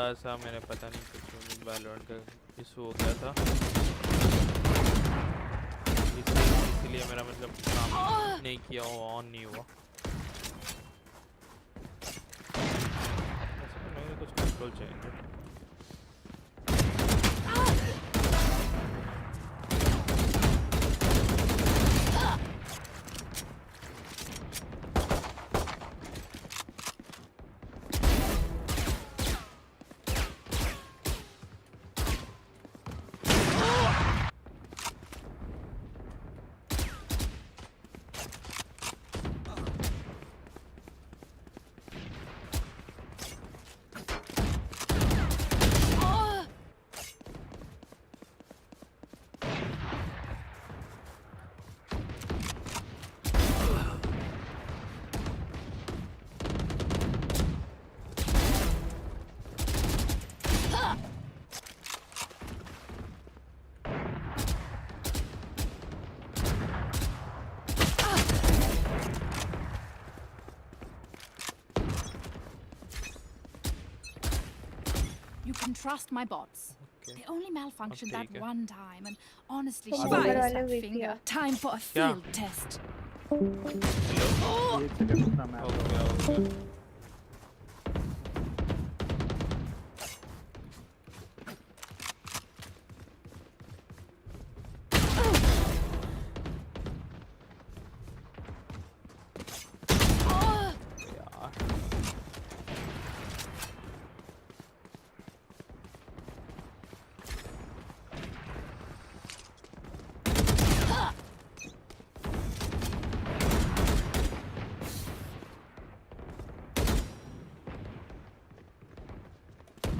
थोड़ा सा मैंने पता नहीं कुछ वैलोरेंट का इशू हो गया था, इसीलिए मेरा मतलब काम नहीं किया, ऑन नहीं हुआ। ऐसे तो मेरे कुछ कंट्रोल चाहिए। You can trust my bots. Okay. They only malfunctioned that ठीक है। one time, and honestly, तुम she ऊपर biased वाले that weak finger. किया। Time for a क्या? field test. एक सेकंड रुकना मैं हो गया हो गया।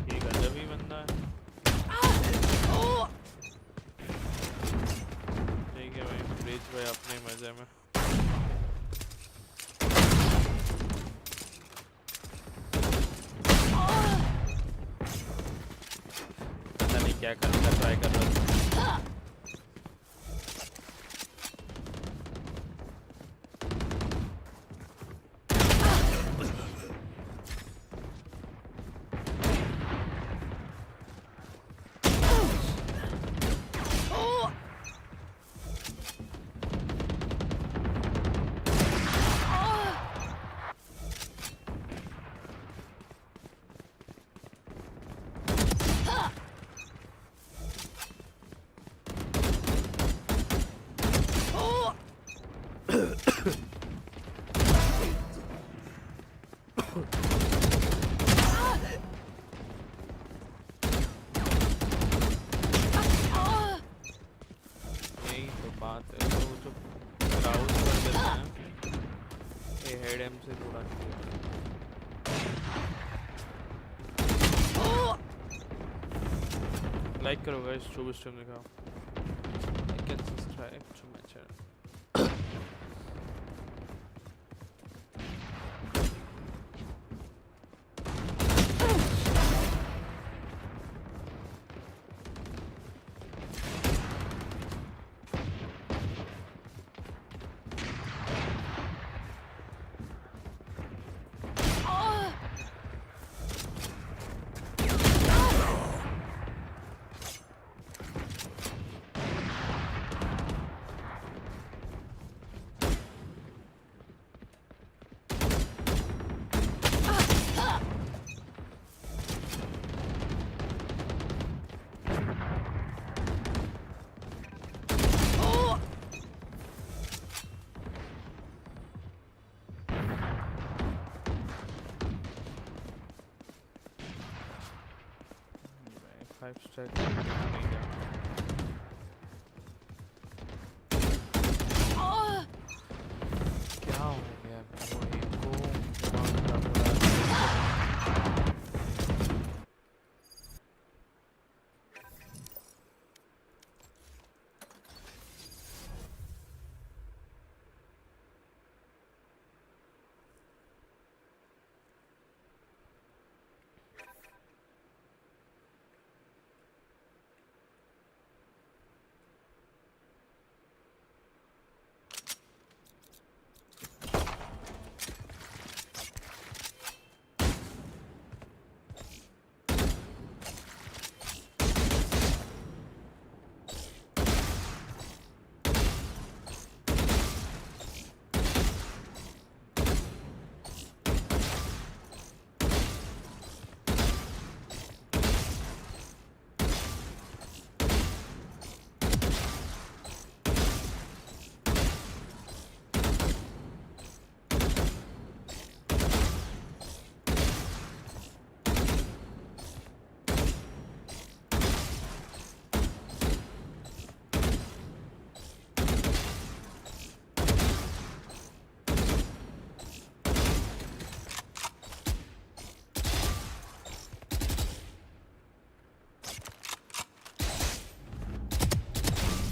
ये गंजा भी बंदा है। ठीक है भाई, ब्रिज भाई अपने मजे में। पता नहीं क्या करने का ट्राई कर रहा था। यही तो बात है, तो जो क्राउड कर देते हैं ये हेड एम से थोड़ा लाइक करो गाइस, जो भी स्ट्रीम दिखाओ, like and subscribe to my channel. Five star क्या हो गया भाई को दिमाग खराब हो रहा है।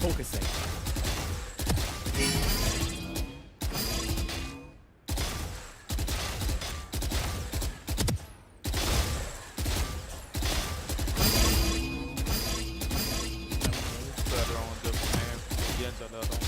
Focusing. कर रहा हूँ जब मैं मीडिया चला रहा हूँ।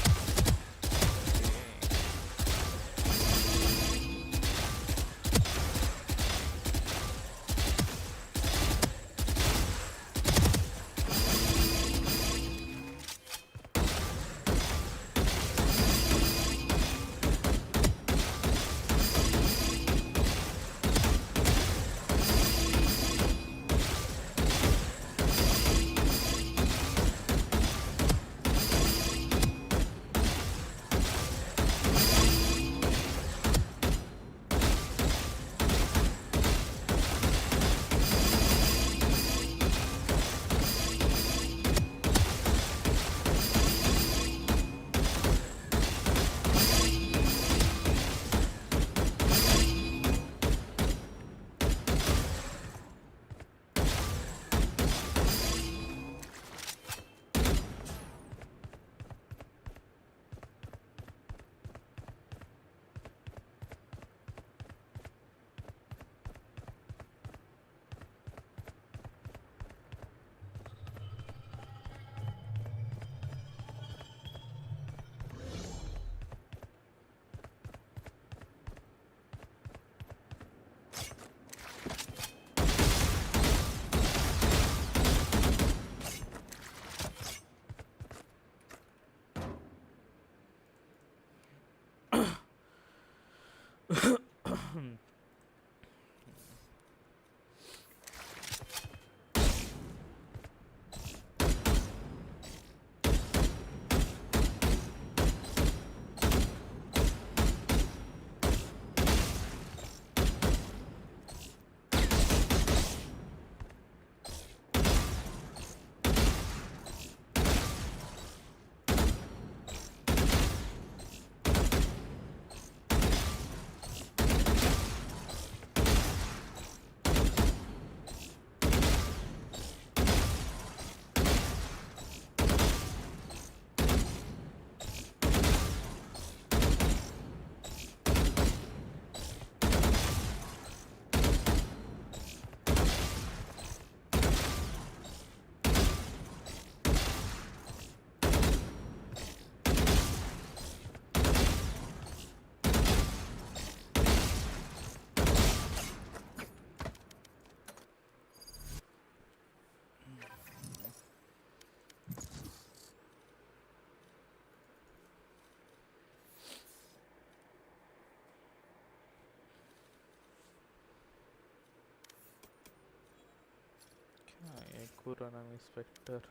Kuranami Spectre.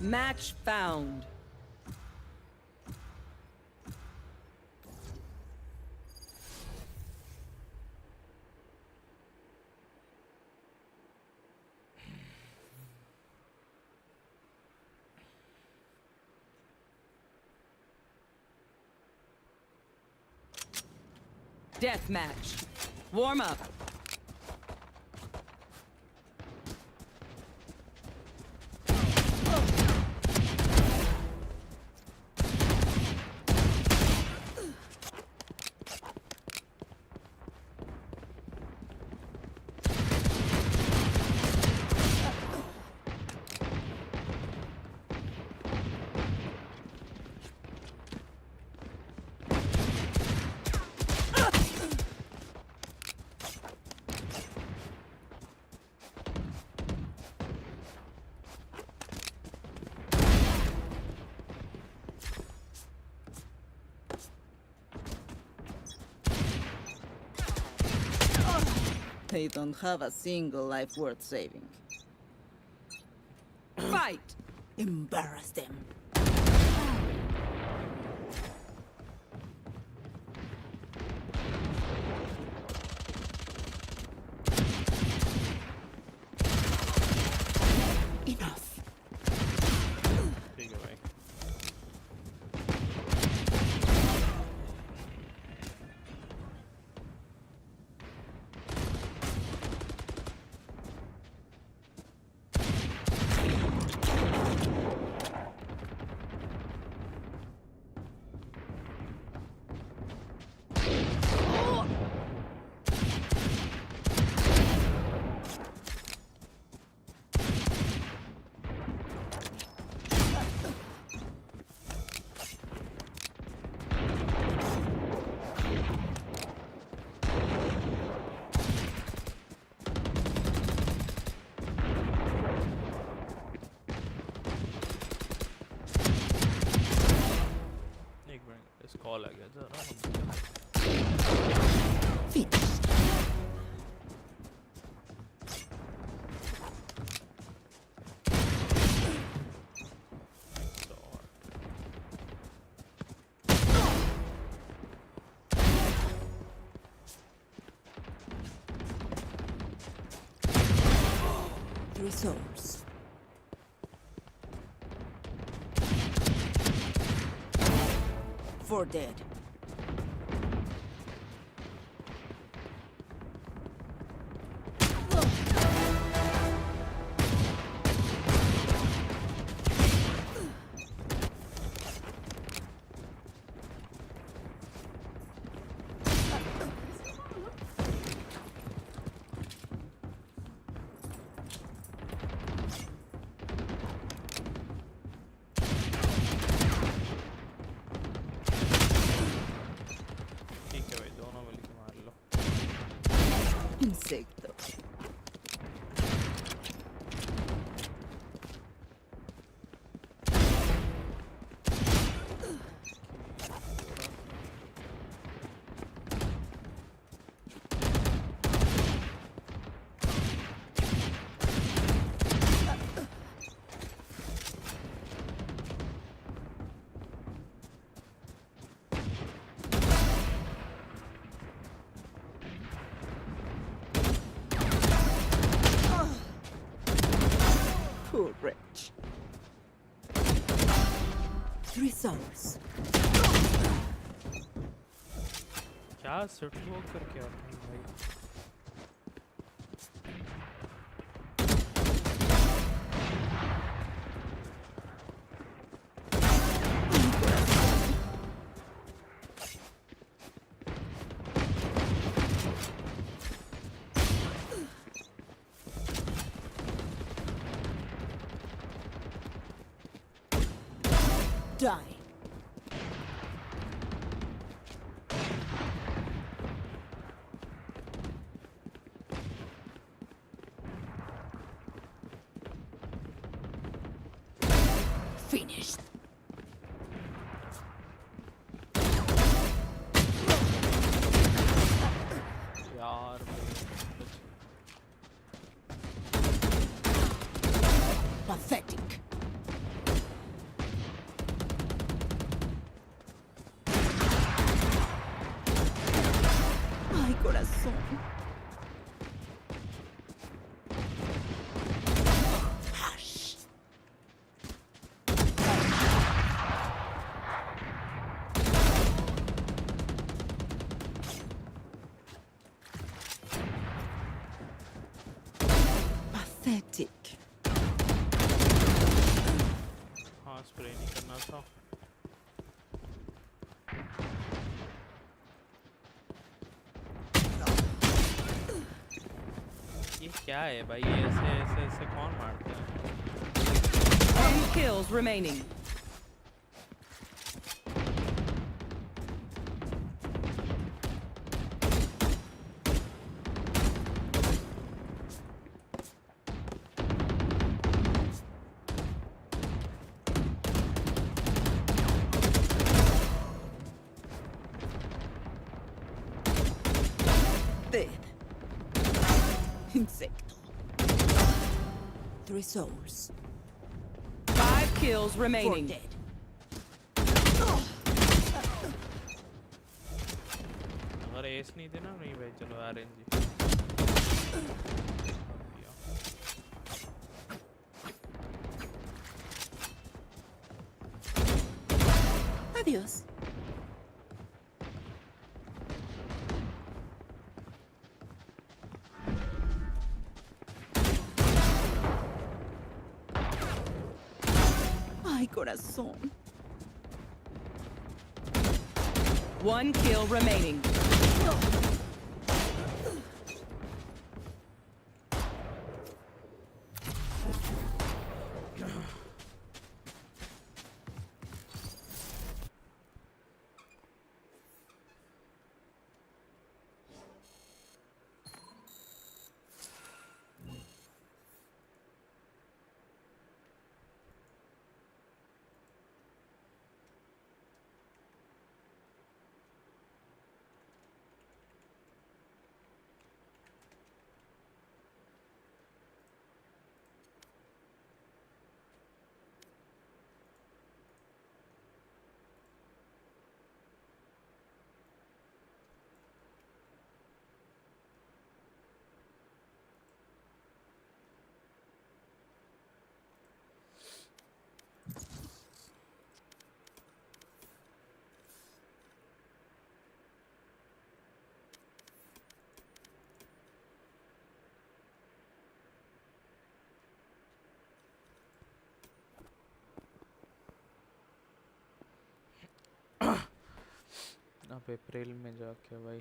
Match found. Death match. Warm up. They don't have a single life worth saving. Fight! Embarrass them. Enough. ठीक है भाई। इस कॉल आ गया जरा Finished. Three souls. Four dead. ठीक है भाई दोनों मिलके मार लो Insecto. Poor wretch. Three souls. क्या सिर्फ वो करके आते हैं भाई Die. Finished. यार Pathetic. Ay, corazón. Hush. Pathetic. हाँ स्प्रे नहीं करना था ये क्या है भाई ये ऐसे ऐसे ऐसे कौन मारता है 10 kills remaining. Dead. Insecto. Three souls. 5 kills Four remaining. dead. अगर एस नहीं थे ना नहीं भाई चलो RNG Adiós. Ay, corazón. 1 kill remaining. अब अप्रैल में जाके भाई।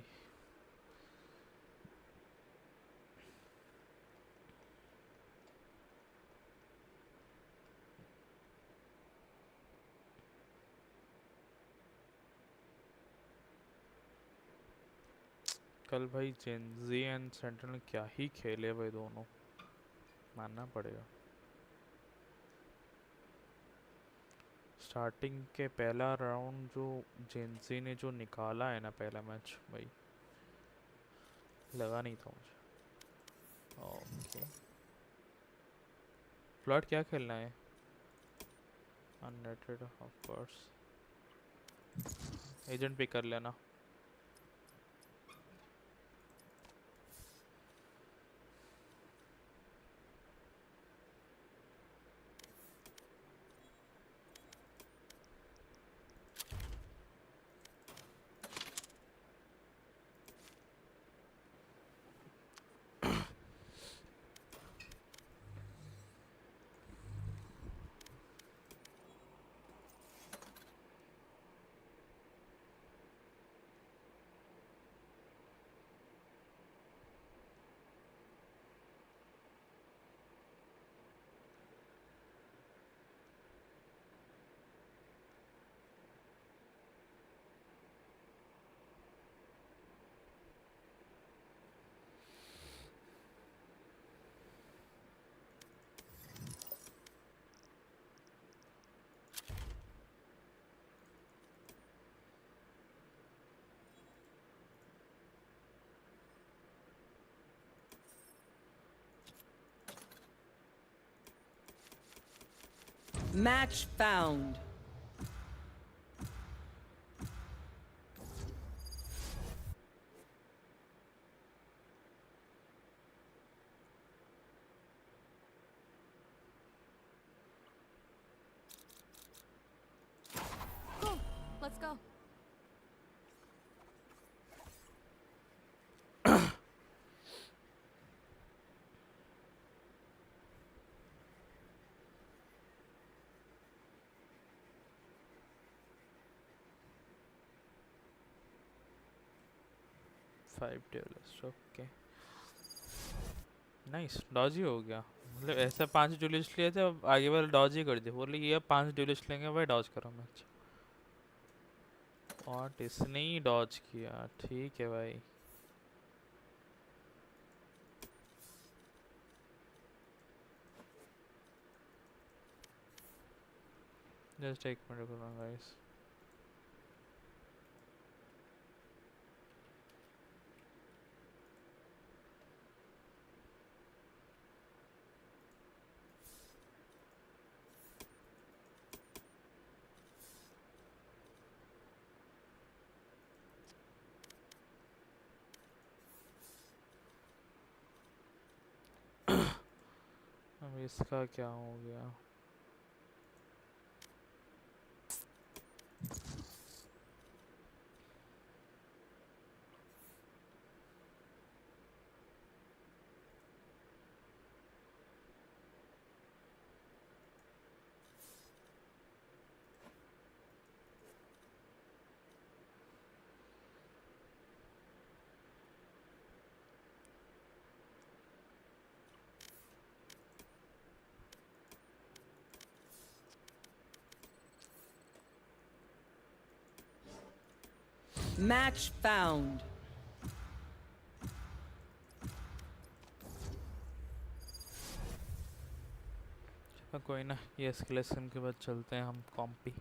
कल भाई जेनजी एंड सेंट्रल क्या ही खेले भाई दोनों, मानना पड़ेगा। स्टार्टिंग के पहला राउंड जो जेनजी ने जो निकाला है ना पहला मैच भाई, लगा नहीं था मुझे। ओके फ्लड क्या खेलना है? Unrated of course, agent pick कर लेना। Match found. Go. Let's go. Five tables okay nice, dodge ही हो गया। मतलब ऐसा 5 ड्यूलिस्ट लिए थे, अब आगे वाले डॉज ही कर दिए। बोले ये 5 ड्यूलिस्ट लेंगे भाई, डॉज करो मैच। और इसने ही डॉज किया, ठीक है भाई। जस्ट एक मिनट रुको गाइस। अब इसका क्या हो गया? Match found. कोई ना, ये एस्केलेशन के बाद चलते हैं हम कॉम्पी।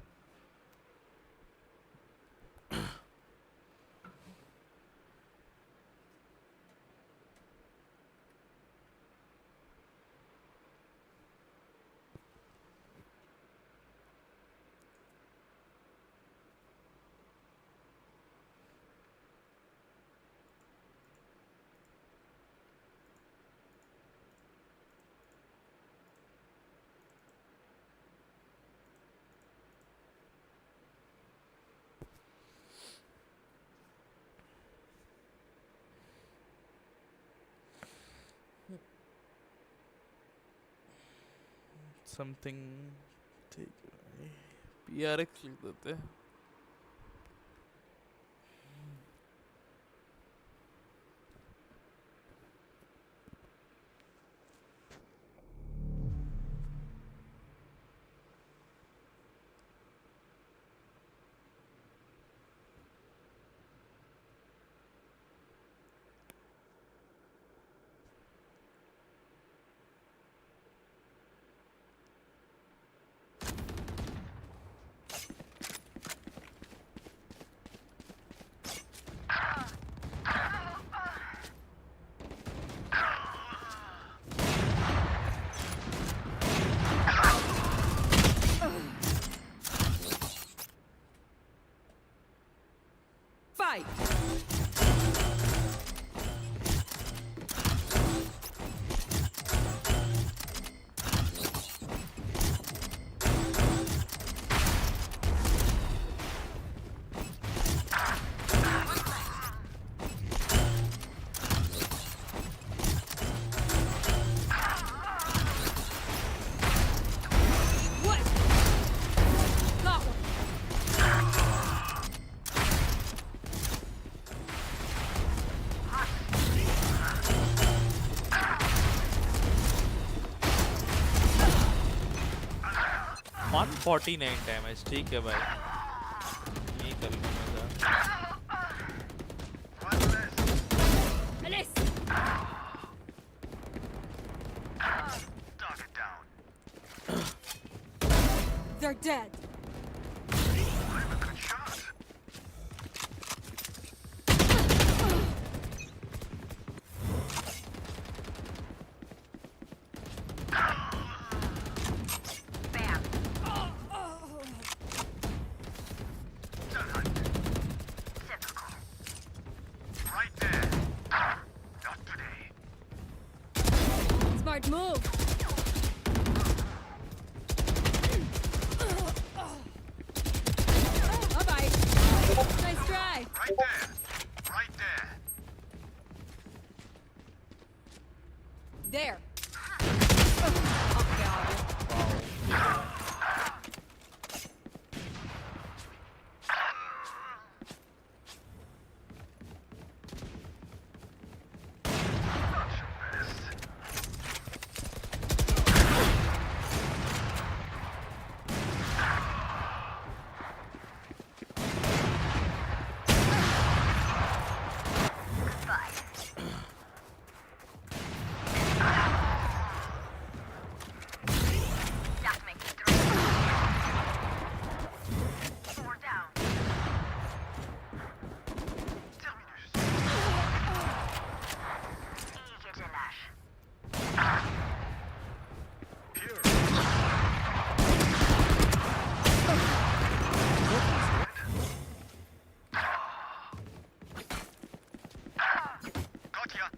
समथिंग ठीक है, PRX लिख देते हैं। Fight! What? Got one. One 49 damage ठीक है भाई ये कर लूँगा Alice! They're dead. Smart move. Bye-bye. Nice try. Right there. Right there. There. Oh, God. Gotcha.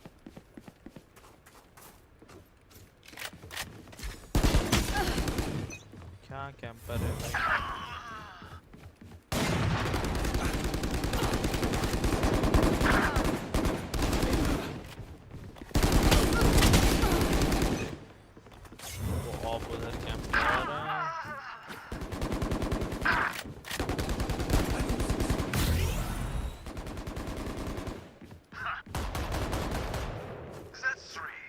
क्या कैंपर है भाई वो ऑफ उधर कैंपर आ रहा है That's three.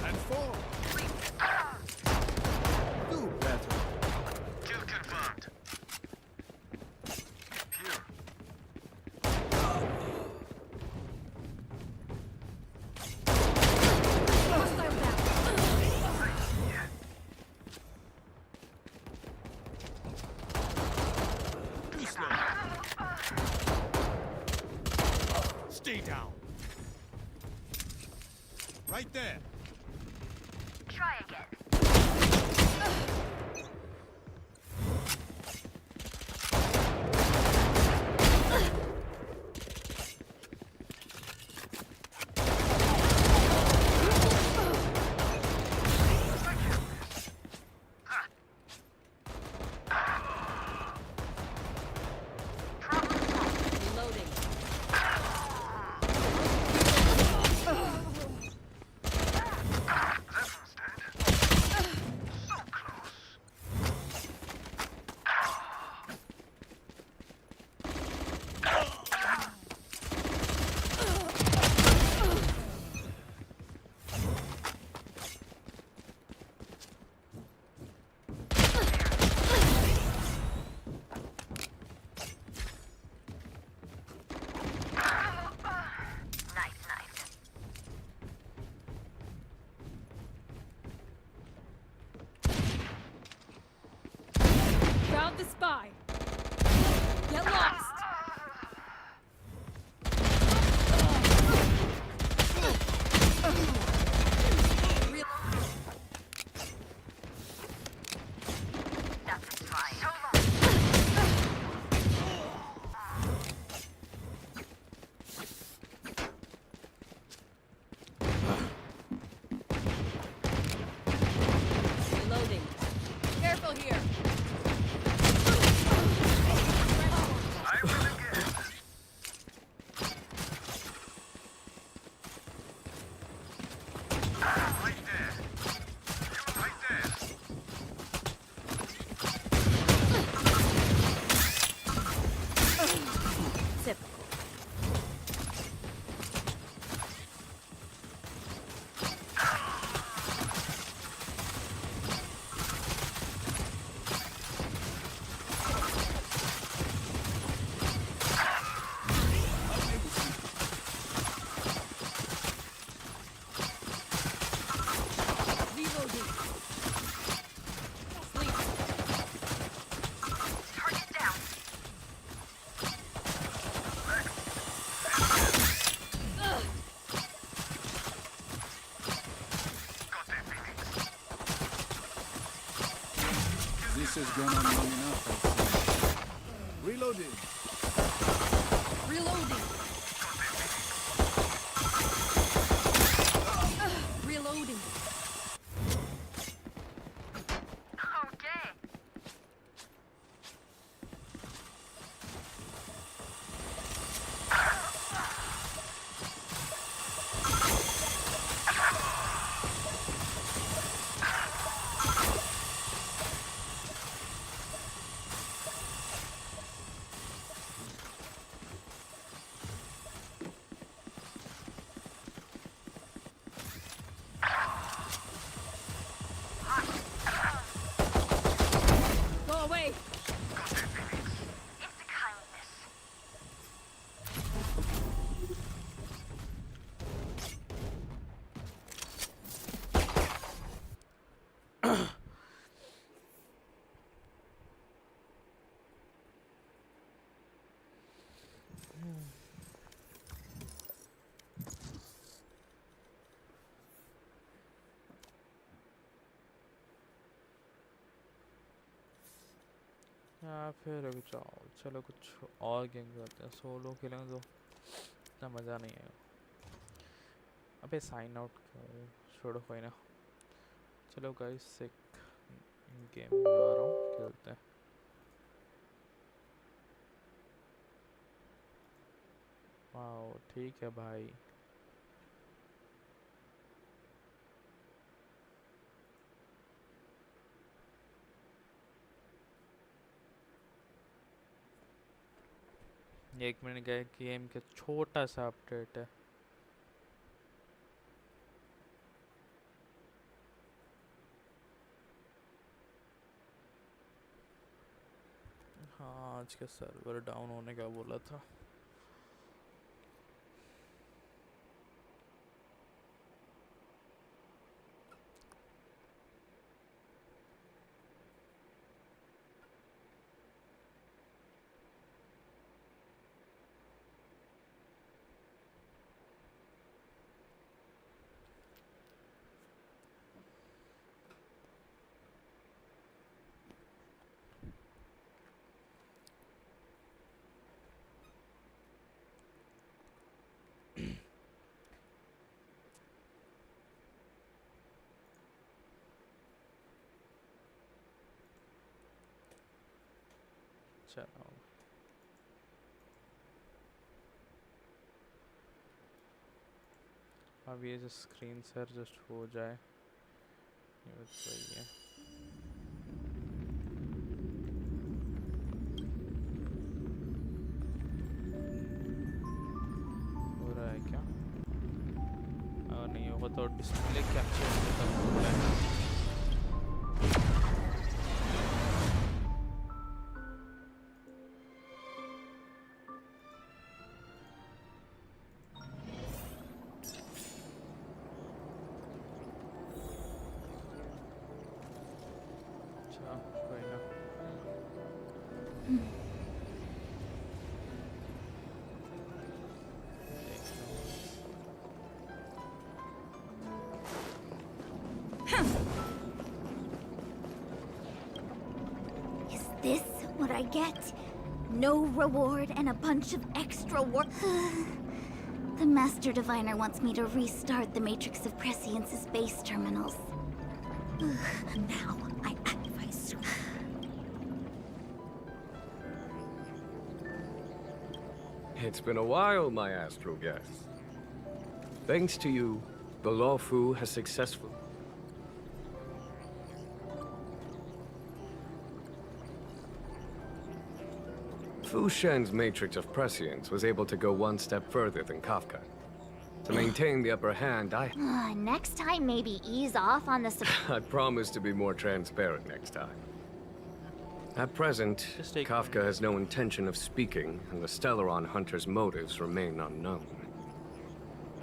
And four. Do better. Kill confirmed. Here. Hostile down. Too slow. Stay down. Right there. Try again. Reloading. That one's dead. So close. Nice, nice. Found the spy. Get lost. This has gone on long enough, I see. Reloading. Reloading. Reloading. Okay. Go away. It's kindness. या फिर रुक जाओ, चलो कुछ और game करते हैं। Solo खेलेंगे तो इतना मज़ा नहीं आएगा। अबे साइन आउट क्यों, छोड़ो कोई ना। चलो गाइस एक गेम में आ रहा हूँ, खेलते हैं। वाओ ठीक है भाई। एक मिनट का गेम का छोटा सा अपडेट है। हाँ आज के सर्वर डाउन होने का बोला था। चलो अब ये जो स्क्रीन सर जस्ट हो जाए ये बस सही है। हो रहा है क्या? अगर नहीं होगा तो डिस्प्ले कैप्चर खत्म हो रहा है। कोई ना। Is this what I get? No reward and a bunch of extra work. The Master Diviner wants me to restart the Matrix of Prescience's base terminals. Now I advise. It's been a while, my astral guest. Thanks to you, the Lawfu has successfully... Fu Shen's Matrix of Prescience was able to go one step further than Kafka. To maintain the upper hand, Next time, maybe ease off on the... I promise to be more transparent next time. At present, Just take Kafka has no intention of speaking, and the Stellaron Hunter's motives remain unknown.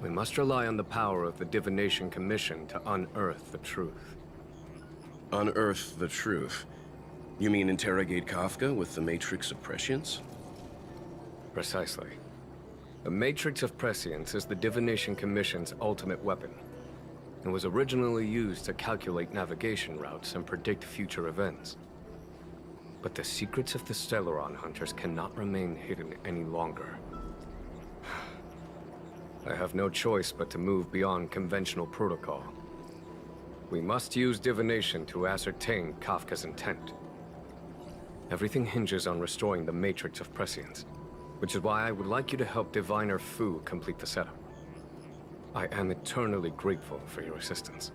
We must rely on the power of the Divination Commission to unearth the truth. Unearth the truth? You mean interrogate Kafka with the Matrix of Prescience? Precisely. The Matrix of Prescience is the Divination Commission's ultimate weapon, and was originally used to calculate navigation routes and predict future events. But the secrets of the Stellaron hunters cannot remain hidden any longer. I have no choice but to move beyond conventional protocol. We must use divination to ascertain Kafka's intent. Everything hinges on restoring the matrix of prescience, which is why I would like you to help Diviner Fu complete the setup. I am eternally grateful for your assistance.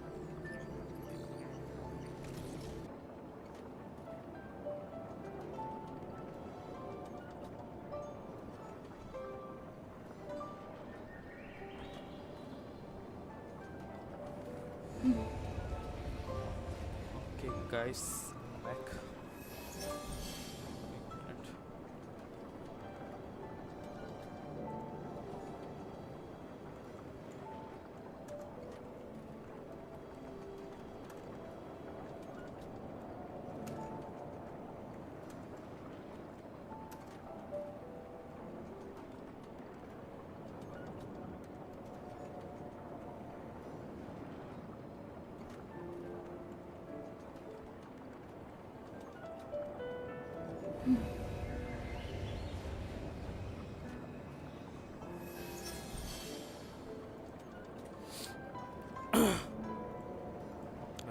Okay, guys, I'm back. Wait a minute.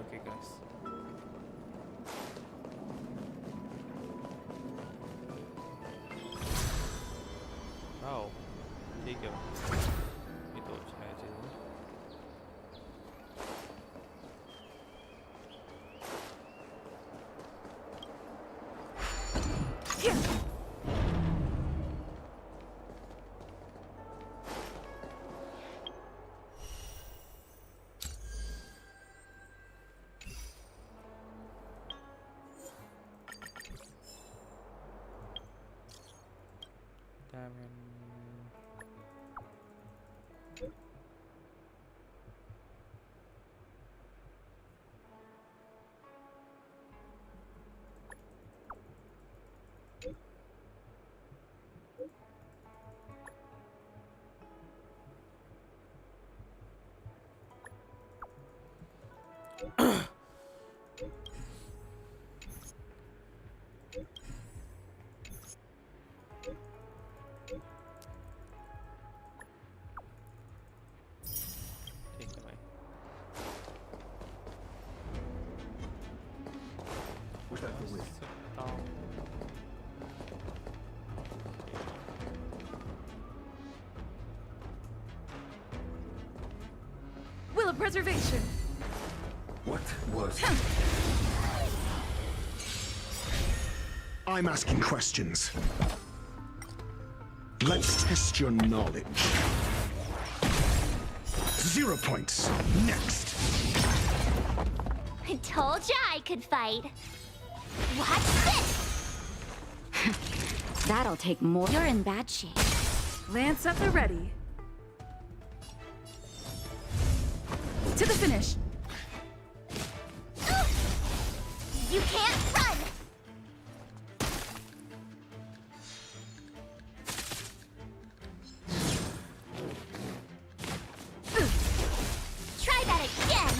Okay, guys. Wow, ठीक है ये तो अच्छा है चीज़ Damn it. ठीक है भाई सकता हूँ Will of preservation. What was... I'm asking questions. Let's test your knowledge. 0 points. Next. I told ya I could fight. Watch this! That'll take more. You're in bad shape. Lance at the ready. To the finish. You can't run! Try that again!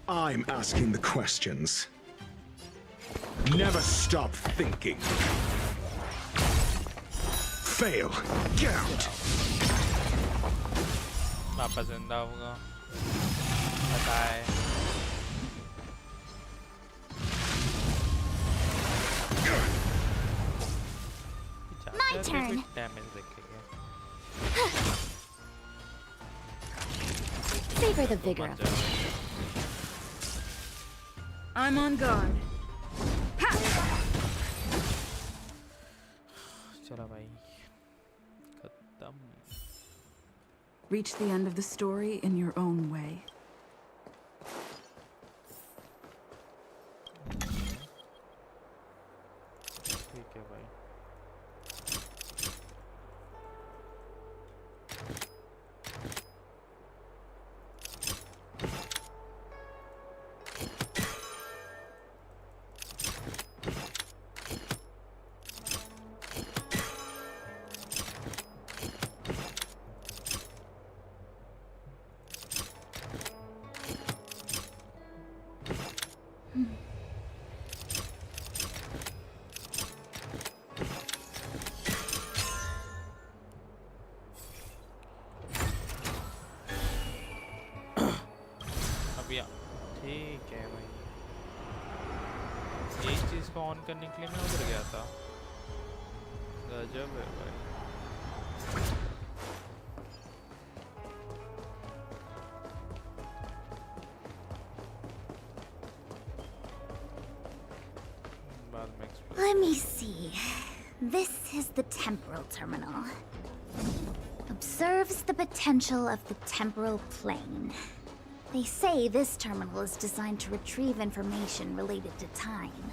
I'm asking the questions. Never stop thinking. Fail. Get out. वापस जिंदा होगा बताए My turn. Damage देखेंगे Savor the vigor of it. I'm on guard. Ha! चला भाई खत्म Reach the end of the story in your own way. ठीक है भाई अभी ठीक है भाई, ये चीज़ को ऑन करने के लिए मैं उधर गया था। गजब है भाई। Let me see. This is the temporal terminal. Observes the potential of the temporal plane. They say this terminal is designed to retrieve information related to time.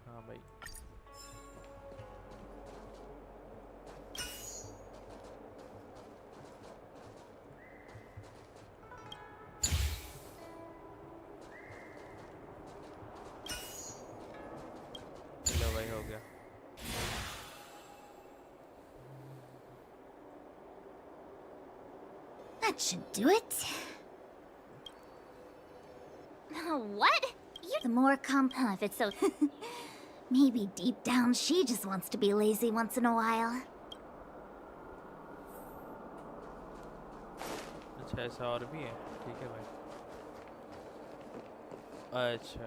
हाँ भाई, चलो भाई हो गया। That should do it. What? The more if it's so... Maybe deep down she just wants to be lazy once in a while. अच्छा ऐसा और भी है, ठीक है भाई। अच्छा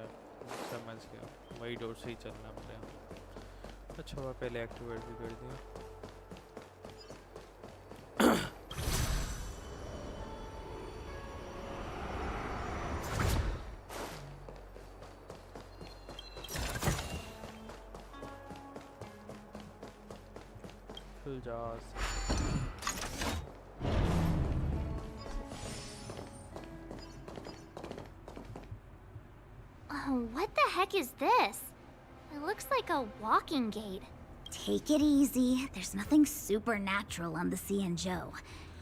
समझ गया, वही डोर से ही चलना पड़ेगा। अच्छा हुआ पहले एक्टिवेट भी कर दिया। खुल जा। What the heck is this? It looks like a walking gate. Take it easy. There's nothing supernatural on the Joe.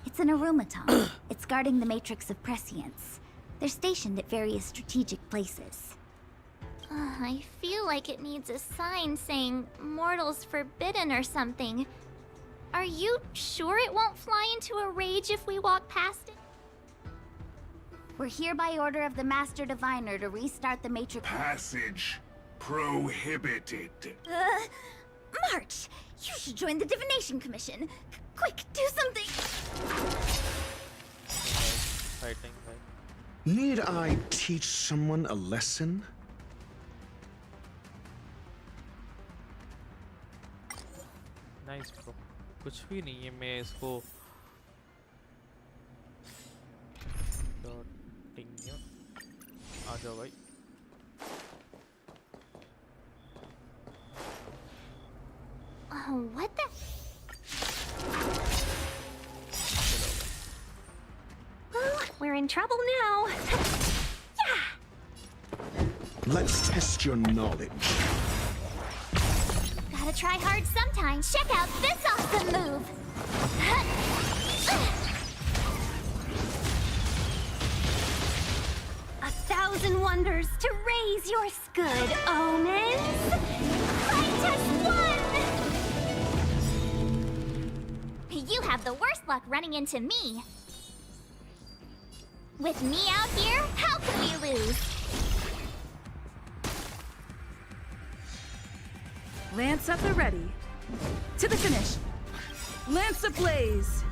It's an aromaton. It's guarding the matrix of prescience. They're stationed at various strategic places. I feel like it needs a sign saying mortals forbidden or something. Are you sure it won't fly into a rage if we walk past it? We're here by order of the Master Diviner to restart the Matrix. Passage prohibited. March! You should join the Divination Commission. Quick, do something! Fighting, right? Need I teach someone a lesson? Nice bro, कुछ भी नहीं है। मैं इसको आ जाओ भाई। What the? We're in trouble now. Let's test your knowledge. Gotta try hard sometimes. Check out this awesome move. 1,000 wonders to raise your good omens. Fight us one. You have the worst luck running into me. With me out here, how can we lose? Lance at the ready. To the finish. Lance ablaze.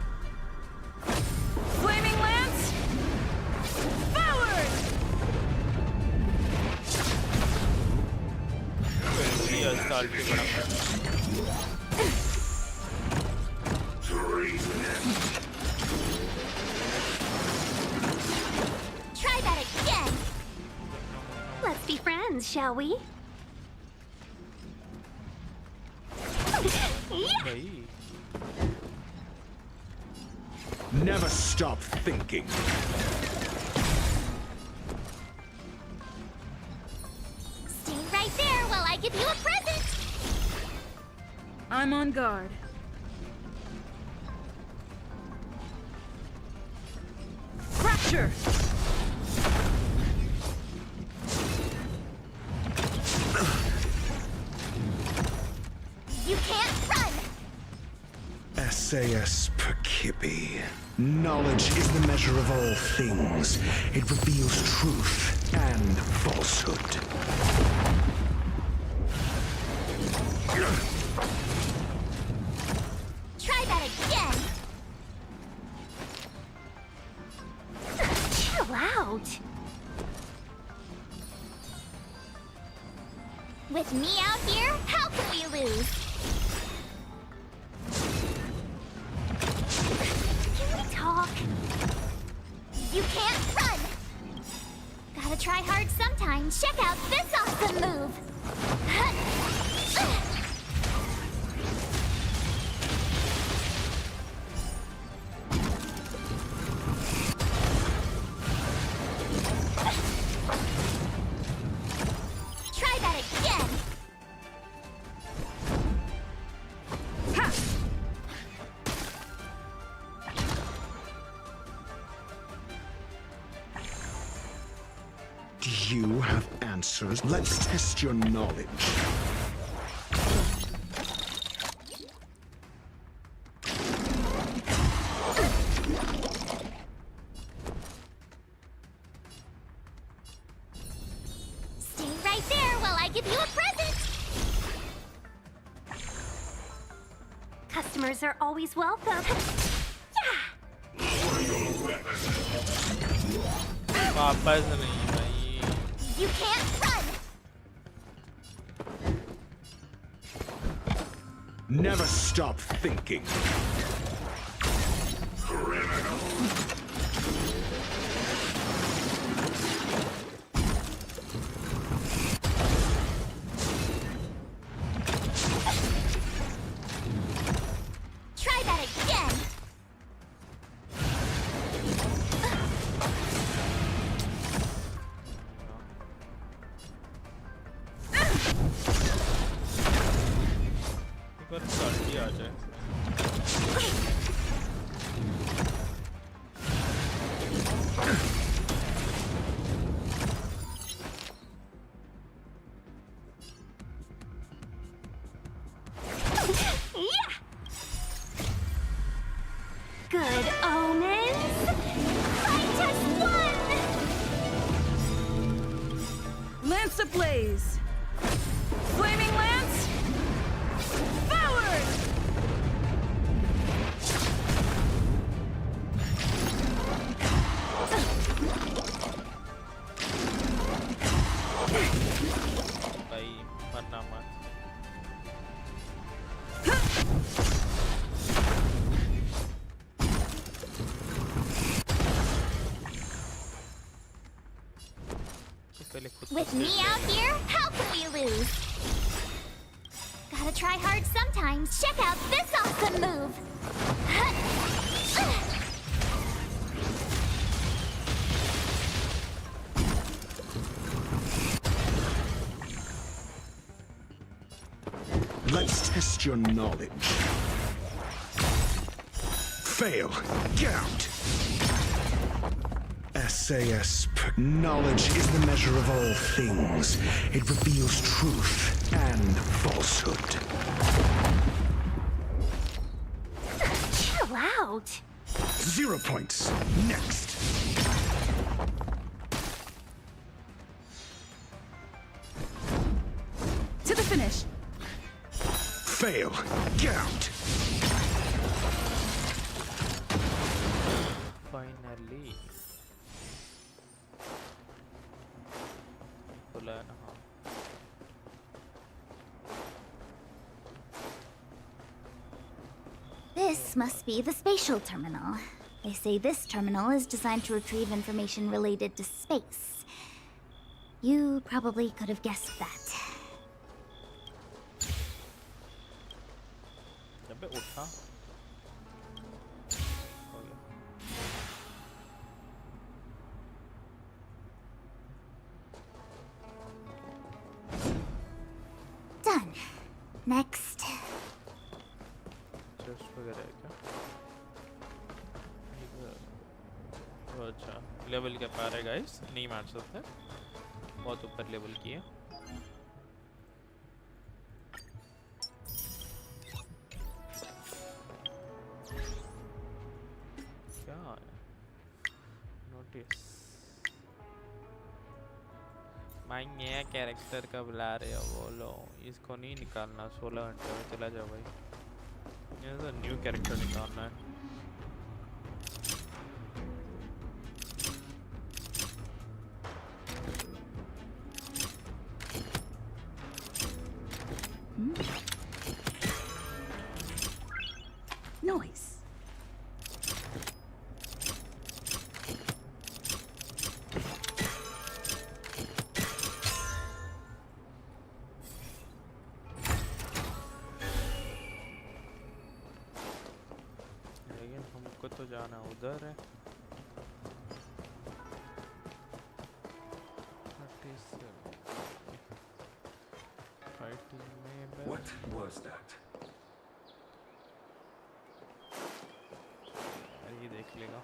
Flaming lance. Forward! Try that again. Let's be friends, shall we? भाई Never stop thinking. Stay right there while I give you a present. I'm on guard. Fracture! You can't run. SAS Peculiar. hippie. Knowledge is the measure of all things. It reveals truth and falsehood. Try that again. Chill out. With me out here, how can we lose? Can we talk? You can't run! Gotta try hard sometimes. Check out this awesome move! Try that again! Do you have answers? Let's test your knowledge. Stay right there while I give you a present! Customers are always welcome. वापस नहीं भाई You can't run! Never stop thinking. Try that again! एक बार salty आ जाए Yeah! Good omens! I just won! Lance ablaze! Flaming lance! Forward! भाई मरना मत तो पहले खुद को With me out here, how can we lose? Gotta try hard sometimes. Check out this awesome move! Let's test your knowledge. Fail. Get out. SAS. Knowledge is the measure of all things. It reveals truth and falsehood. Chill out! 0 points. Next. To the finish! Fail. Get out. Finally बोला है ना हाँ This must be the spatial terminal. They say this terminal is designed to retrieve information related to space. You probably could have guessed that. जब मैं उठा हो गया Done. Next. Chest वगैरह है क्या अच्छा लेवल क्या पा रहे गाइस नहीं मार सकते बहुत ऊपर लेवल की है Practice. मैं नया कैरेक्टर का बुला रहे हो बोलो इसको नहीं निकालना 16 घंटे में चला जाओ भाई ये तो न्यू कैरेक्टर निकालना है Noise. लेकिन हमको तो जाना उधर है फाइटिंग में What was that? ये देख लेगा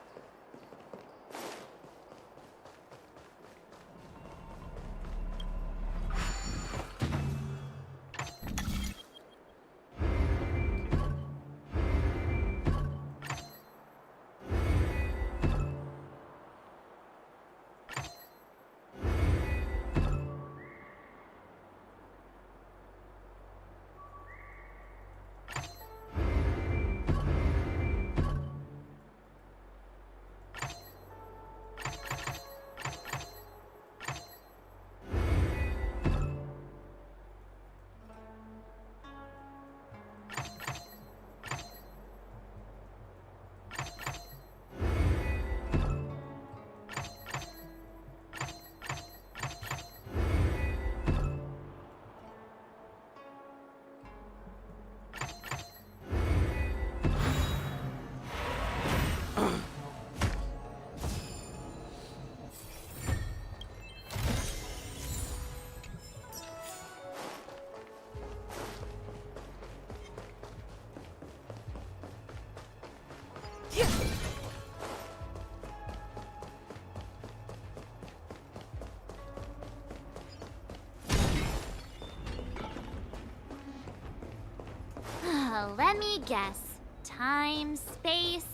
Let me guess. Time, space.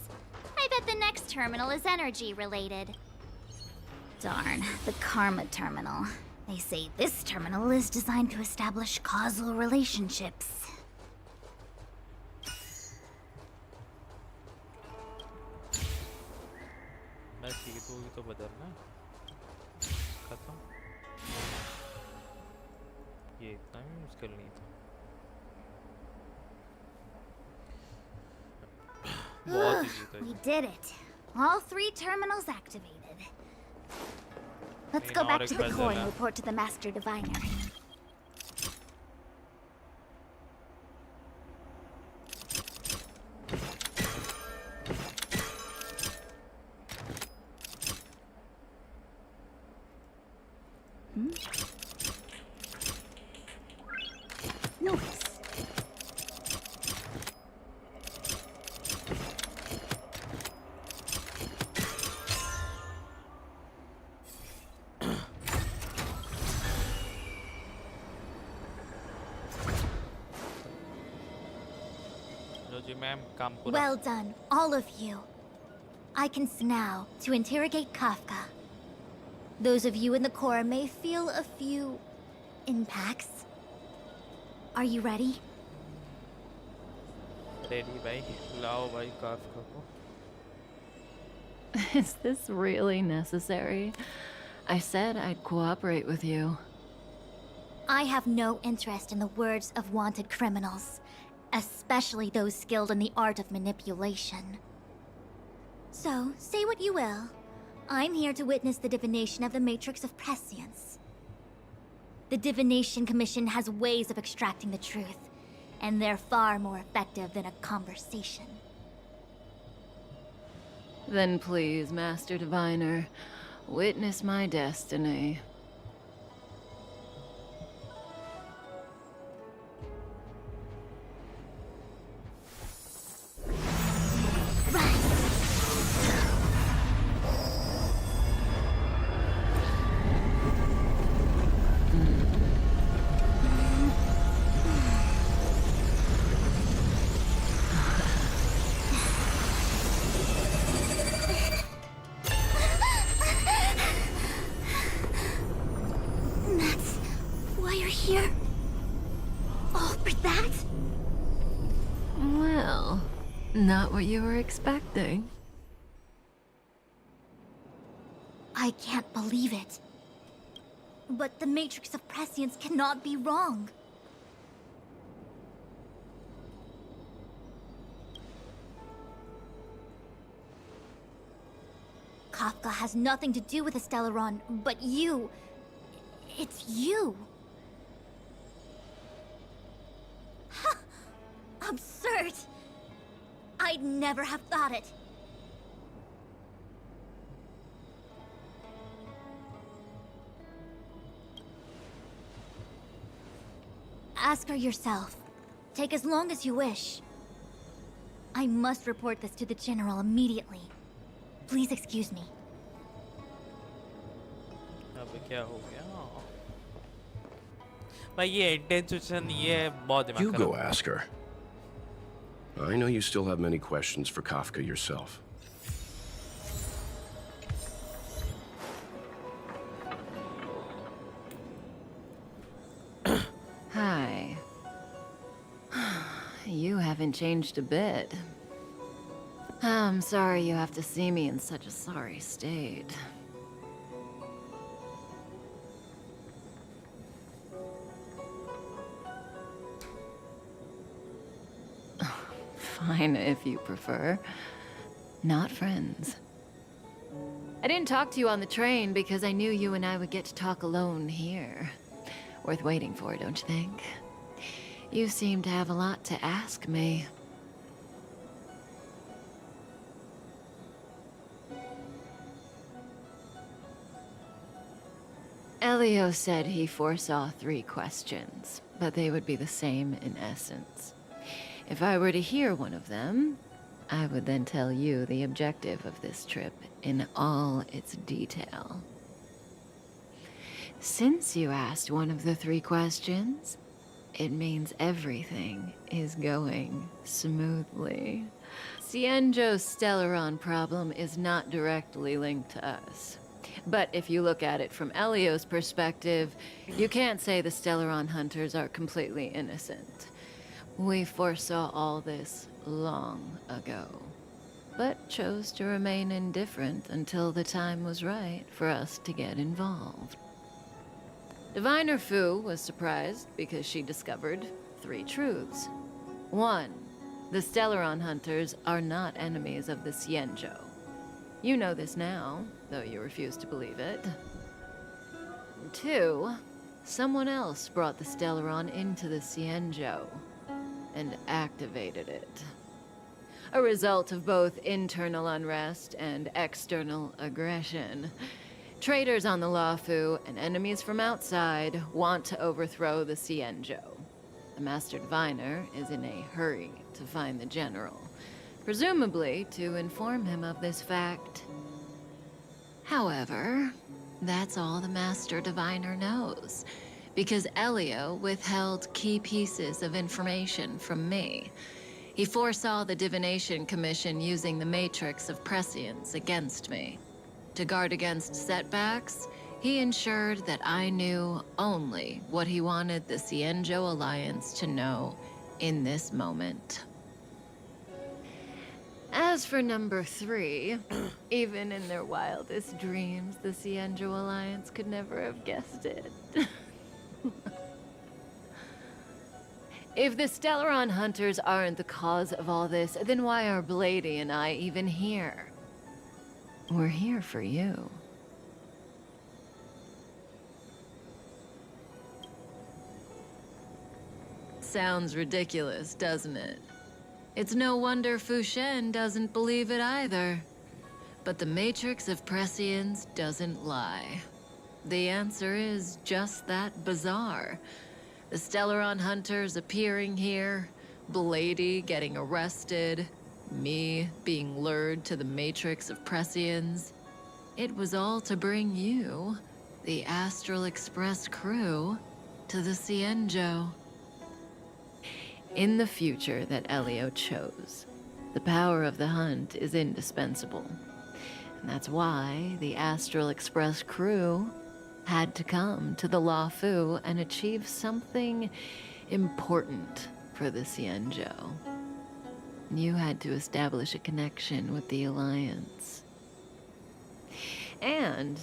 I bet the next terminal is energy related. Darn, the Karma terminal. They say this terminal is designed to establish causal relationships. बस ये तो बदलना खत्म ये इतना भी मुश्किल नहीं था बहुत इजी था We did it. All 3 terminals activated. Let's go back to the core and report to the Master Diviner. Noise. Well done, all of you. I can now to interrogate Kafka. Those of you in the core may feel a few impacts. Are you ready? Ready, bhai. Lao bhai Kafka ko. Is this really necessary? I said I'd cooperate with you. I have no interest in the words of wanted criminals, especially those skilled in the art of manipulation. So, say what you will. I'm here to witness the divination of the Matrix of Prescience. The Divination Commission has ways of extracting the truth, and they're far more effective than a conversation. Then please, Master Diviner, witness my destiny. here? All for that? Well, not what you were expecting. I can't believe it. But the Matrix of Prescience cannot be wrong. Kafka has nothing to do with the Stellaron, but you... It's you. Ha! Absurd. I'd never have thought it. Ask her yourself. Take as long as you wish. I must report this to the General immediately. Please excuse me. अब क्या हो गया? भाई ये intention ये बहुत दिमाग You खराब go है। ask her. I know you still have many questions for Kafka yourself. Hi. You haven't changed a bit. I'm sorry you have to see me in such a sorry state. Fine, if you prefer. Not friends. I didn't talk to you on the train because I knew you and I would get to talk alone here. Worth waiting for, don't you think? You seem to have a lot to ask me. Elio said he foresaw 3 questions, but they would be the same in essence. If I were to hear one of them, I would then tell you the objective of this trip in all its detail. Since you asked one of the 3 questions, it means everything is going smoothly. Cienjo's Stellaron problem is not directly linked to us. But if you look at it from Elio's perspective, you can't say the Stellaron hunters are completely innocent. We foresaw all this long ago, but chose to remain indifferent until the time was right for us to get involved. Diviner Fu was surprised because she discovered 3 truths. 1, the Stellaron hunters are not enemies of the Cienjo. You know this now, though you refuse to believe it. 2, someone else brought the Stellaron into the Cienjo and activated it. A result of both internal unrest and external aggression. Traitors on the Luofu and enemies from outside want to overthrow the Cienjo. The Master Diviner is in a hurry to find the General, presumably to inform him of this fact. However, that's all the Master Diviner knows, because Elio withheld key pieces of information from me. He foresaw the Divination Commission using the Matrix of Prescience against me. To guard against setbacks, he ensured that I knew only what he wanted the Cienjo Alliance to know in this moment. As for number 3, even in their wildest dreams, the Cienjo Alliance could never have guessed it. If the Stellaron hunters aren't the cause of all this, then why are Blady and I even here? We're here for you. Sounds ridiculous, doesn't it? It's no wonder Fu Shen doesn't believe it either. But the Matrix of Prescience doesn't lie. The answer is just that bizarre. The Stellaron hunters appearing here, Blady getting arrested, me being lured to the Matrix of Prescience. It was all to bring you, the Astral Express crew, to the Cienjo. In the future that Elio chose, the power of the hunt is indispensable. And that's why the Astral Express crew had to come to the La Fu and achieve something important for the Xianzhou. You had to establish a connection with the Alliance. And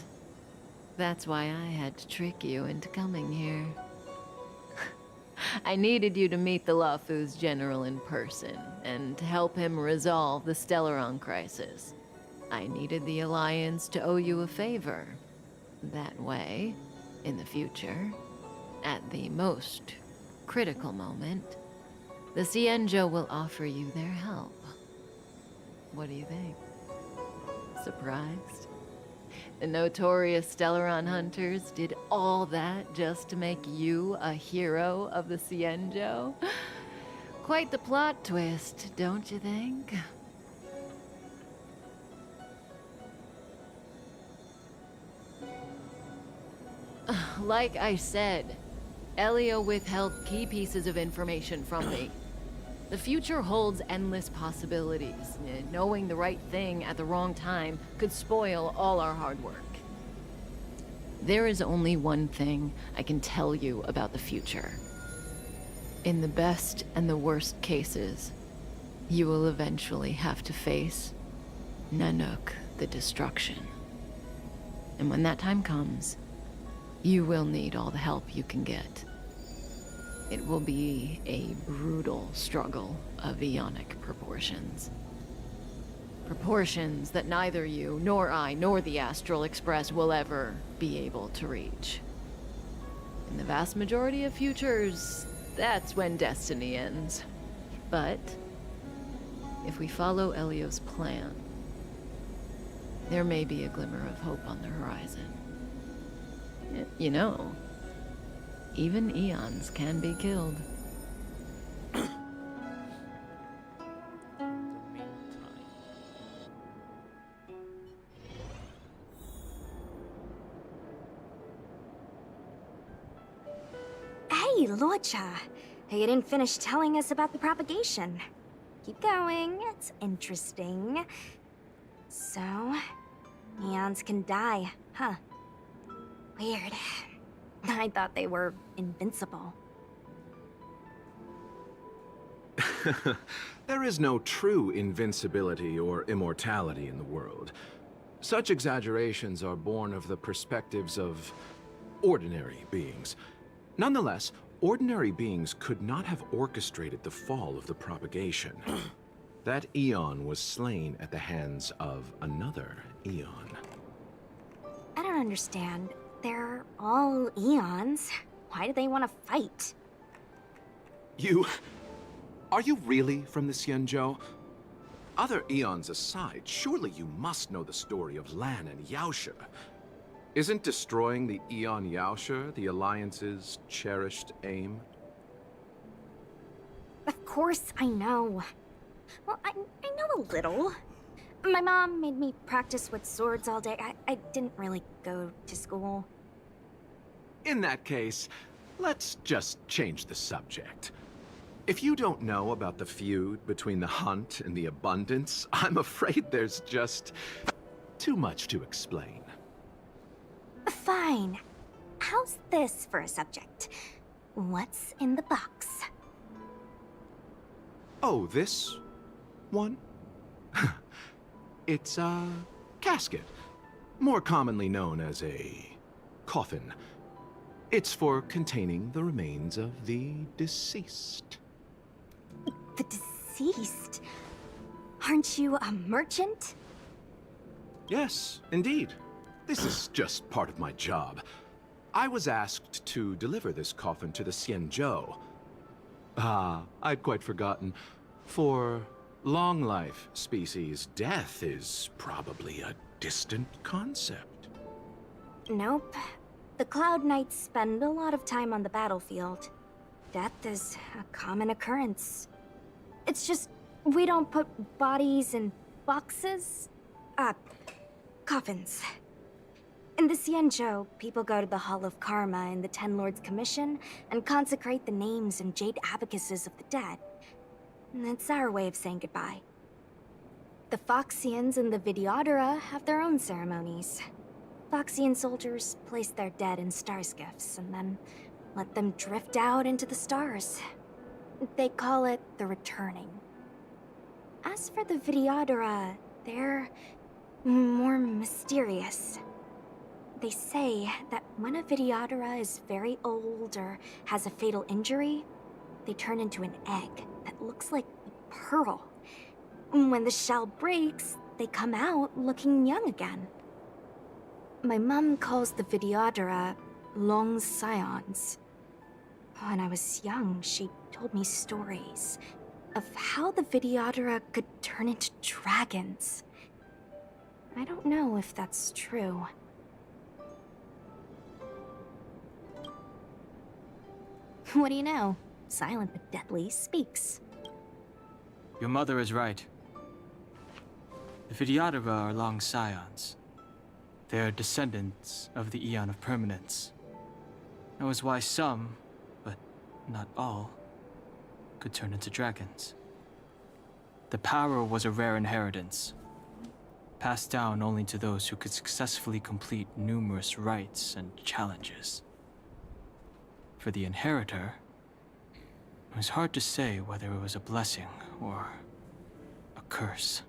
that's why I had to trick you into coming here. I needed you to meet the La Fu's general in person and to help him resolve the Stellaron crisis. I needed the Alliance to owe you a favor. That way, in the future, at the most critical moment, the Xianzhou will offer you their help. What do you think? Surprised? The notorious Stellaron hunters did all that just to make you a hero of the Xianzhou? Quite the plot twist, don't you think? Like I said, Elio withheld key pieces of information from me. The future holds endless possibilities. Knowing the right thing at the wrong time could spoil all our hard work. There is only one thing I can tell you about the future. In the best and the worst cases, you will eventually have to face Nanook the Destruction. And when that time comes, you will need all the help you can get. It will be a brutal struggle of Ionic proportions. Proportions that neither you, nor I, nor the Astral Express will ever be able to reach. In the vast majority of futures, that's when destiny ends. But if we follow Elio's plan, there may be a glimmer of hope on the horizon. You know, even eons can be killed. Hey, Lorcha. You didn't finish telling us about the propagation. Keep going, it's interesting. So, eons can die, huh? Weird. I thought they were invincible. There is no true invincibility or immortality in the world. Such exaggerations are born of the perspectives of ordinary beings. Nonetheless, ordinary beings could not have orchestrated the fall of the propagation. That eon was slain at the hands of another eon. I don't understand. They're all eons. Why do they want to fight? Are you really from the Xianzhou? Other eons aside, surely you must know the story of Lan and Yaoshe. Isn't destroying the Eon Yaoshe the Alliance's cherished aim? Of course I know. Well, I know a little. My mom made me practice with swords all day. I didn't really go to school. In that case, let's just change the subject. If you don't know about the feud between the Hunt and the Abundance, I'm afraid there's just too much to explain. Fine. How's this for a subject? What's in the box? Oh, this one? It's a casket, more commonly known as a coffin. It's for containing the remains of the deceased. The deceased? Aren't you a merchant? Yes, indeed. This is just part of my job. I was asked to deliver this coffin to the Xianzhou. I'd quite forgotten. For long life species, death is probably a distant concept. Nope. The Cloud Knights spend a lot of time on the battlefield. Death is a common occurrence. It's just, we don't put bodies in boxes? Coffins. In the Xianzhou, people go to the Hall of Karma in the Ten Lords Commission and consecrate the names and jade abacuses of the dead. It's our way of saying goodbye. The Foxians and the Videodora have their own ceremonies. Foxian soldiers place their dead in star skiffs and then let them drift out into the stars. They call it the returning. As for the Videodora, they're more mysterious. They say that when a Videodora is very old or has a fatal injury, they turn into an egg that looks like a pearl. When the shell breaks, they come out looking young again. My mom calls the Videodora long scions. When I was young, she told me stories of how the Videodora could turn into dragons. I don't know if that's true. What do you know? Silent but deadly speaks. Your mother is right. The Videodora are long scions. They are descendants of the Eon of Permanence. That was why some, but not all, could turn into dragons. The power was a rare inheritance, passed down only to those who could successfully complete numerous rites and challenges. For the inheritor, it was hard to say whether it was a blessing or a curse.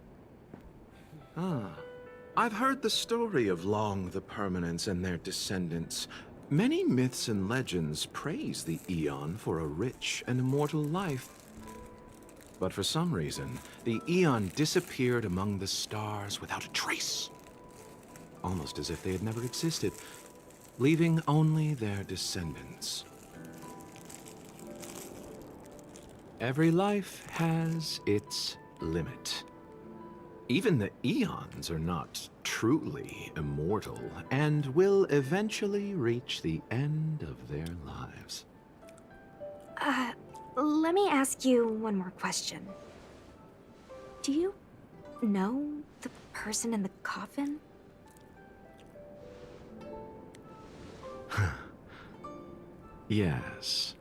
I've heard the story of Long the Permanence and their descendants. Many myths and legends praise the Eon for a rich and immortal life. But for some reason, the Eon disappeared among the stars without a trace. Almost as if they had never existed, leaving only their descendants. Every life has its limit. Even the Eons are not truly immortal and will eventually reach the end of their lives. Let me ask you one more question. Do you know the person in the coffin? Yes.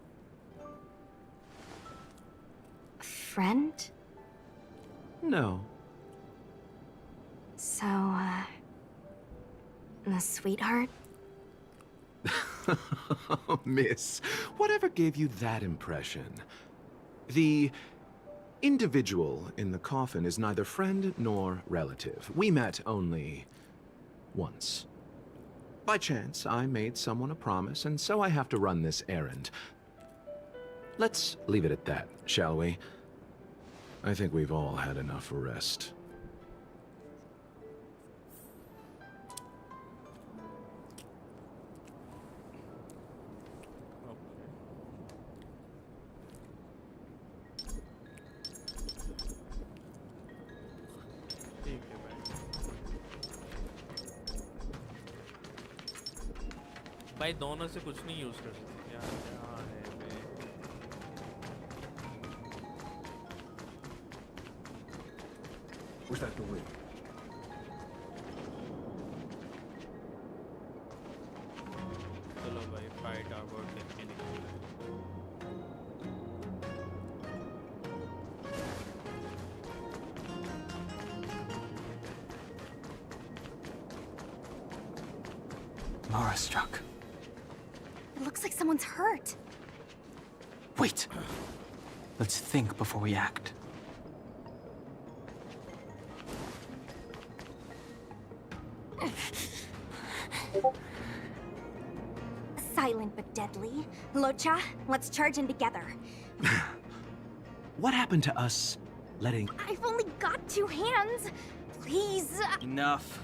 Friend? No. So, a sweetheart? Miss, whatever gave you that impression? The individual in the coffin is neither friend nor relative. We met only once. By chance, I made someone a promise, and so I have to run this errand. Let's leave it at that, shall we? I think we've all had enough rest. ठीक है भाई भाई दोनों से कुछ नहीं use कर सकते यार क्या है बे Where's that door? चलो भाई फाइट आउट करके निकलते हैं Mara struck. It looks like someone's hurt. Wait. Let's think before we act. Silent but deadly. Locha, let's charge in together. What happened to us letting... I've only got 2 hands. Please. Enough.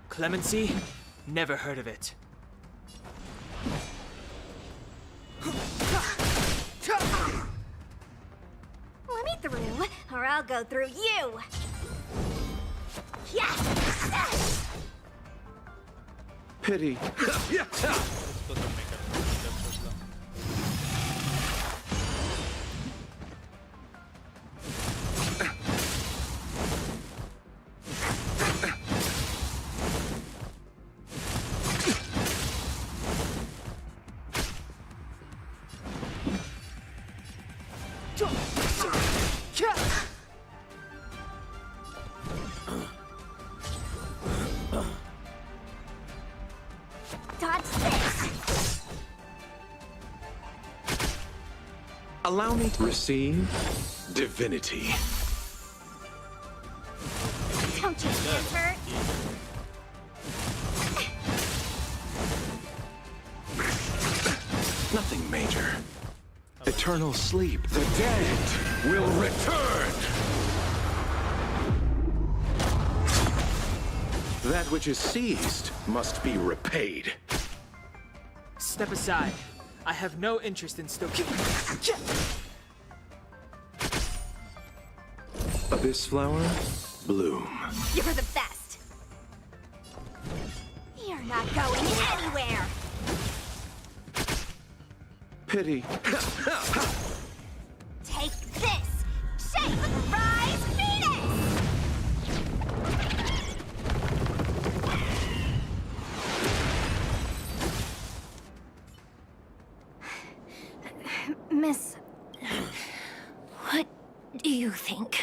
Clemency? Never heard of it. Let me through, or I'll go through you. Yes! Pity. इसको तो मैं कर सकता Allow me to receive divinity. Don't you enter? Nothing major. Eternal sleep. The dead will return. That which is seized must be repaid. Step aside. I have no interest in stoking. Abyss flower, bloom. You're the best. You're not going anywhere. Pity. Take this! Shape Rise Venus! Miss... What do you think?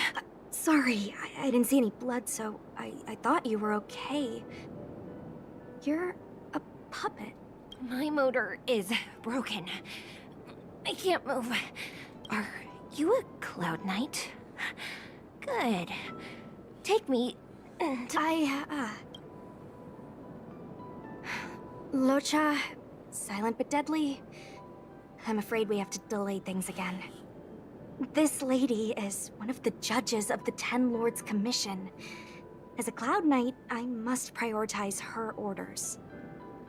Sorry, I didn't see any blood, so I thought you were okay. You're a puppet. My motor is broken. I can't move. Are you a Cloud Knight? Good. Take me to... Locha, silent but deadly. I'm afraid we have to delay things again. This lady is one of the judges of the Ten Lords Commission. As a Cloud Knight, I must prioritize her orders.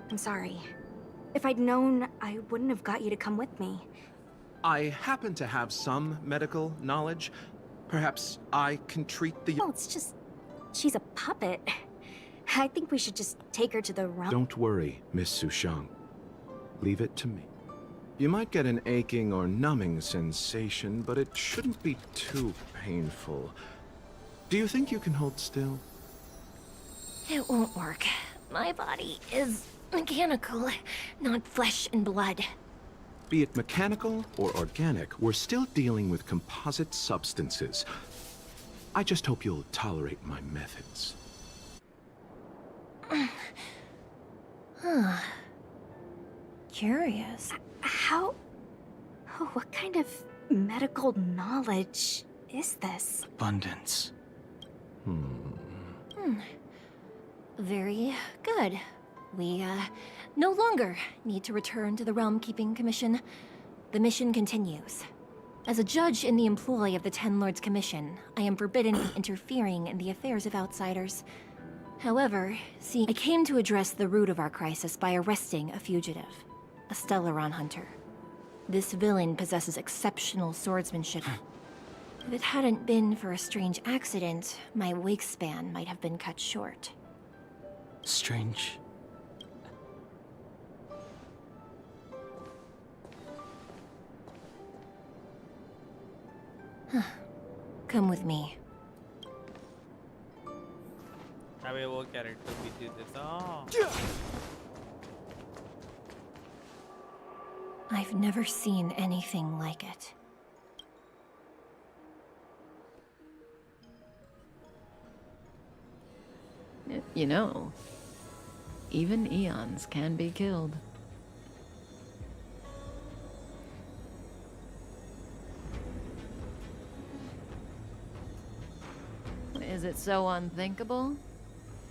I'm sorry. If I'd known, I wouldn't have got you to come with me. I happen to have some medical knowledge. Perhaps I can treat the... Well, it's just... she's a puppet. I think we should just take her to the realm. Don't worry, Miss Sushang. Leave it to me. You might get an aching or numbing sensation, but it shouldn't be too painful. Do you think you can hold still? It won't work. My body is mechanical, not flesh and blood. Be it mechanical or organic, we're still dealing with composite substances. I just hope you'll tolerate my methods. Huh. Curious. How... oh, what kind of medical knowledge is this? Abundance. Very good. We, no longer need to return to the Realm Keeping Commission. The mission continues. As a judge in the employ of the Ten Lords Commission, I am forbidden from interfering in the affairs of outsiders. However, I came to address the root of our crisis by arresting a fugitive, a Stellaron hunter. This villain possesses exceptional swordsmanship. If it hadn't been for a strange accident, my wakespan might have been cut short. Strange. Come with me. अबे वो character भी दे देता. I've never seen anything like it. You know, even eons can be killed. Is it so unthinkable?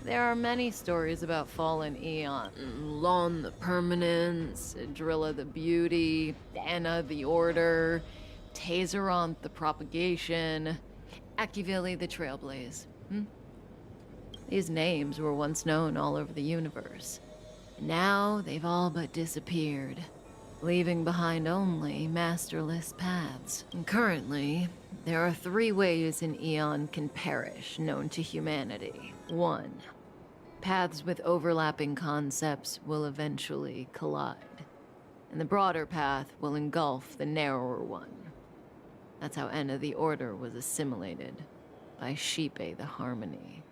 There are many stories about fallen eons. Lon the Permanence, Drilla the Beauty, Anna the Order, Tazeronth the Propagation, Akivili the Trailblaze. These names were once known all over the universe. Now they've all but disappeared, leaving behind only masterless paths. And currently, there are 3 ways an eon can perish known to humanity. 1. Paths with overlapping concepts will eventually collide, and the broader path will engulf the narrower one. That's how Enna the Order was assimilated by Shipe the Harmony.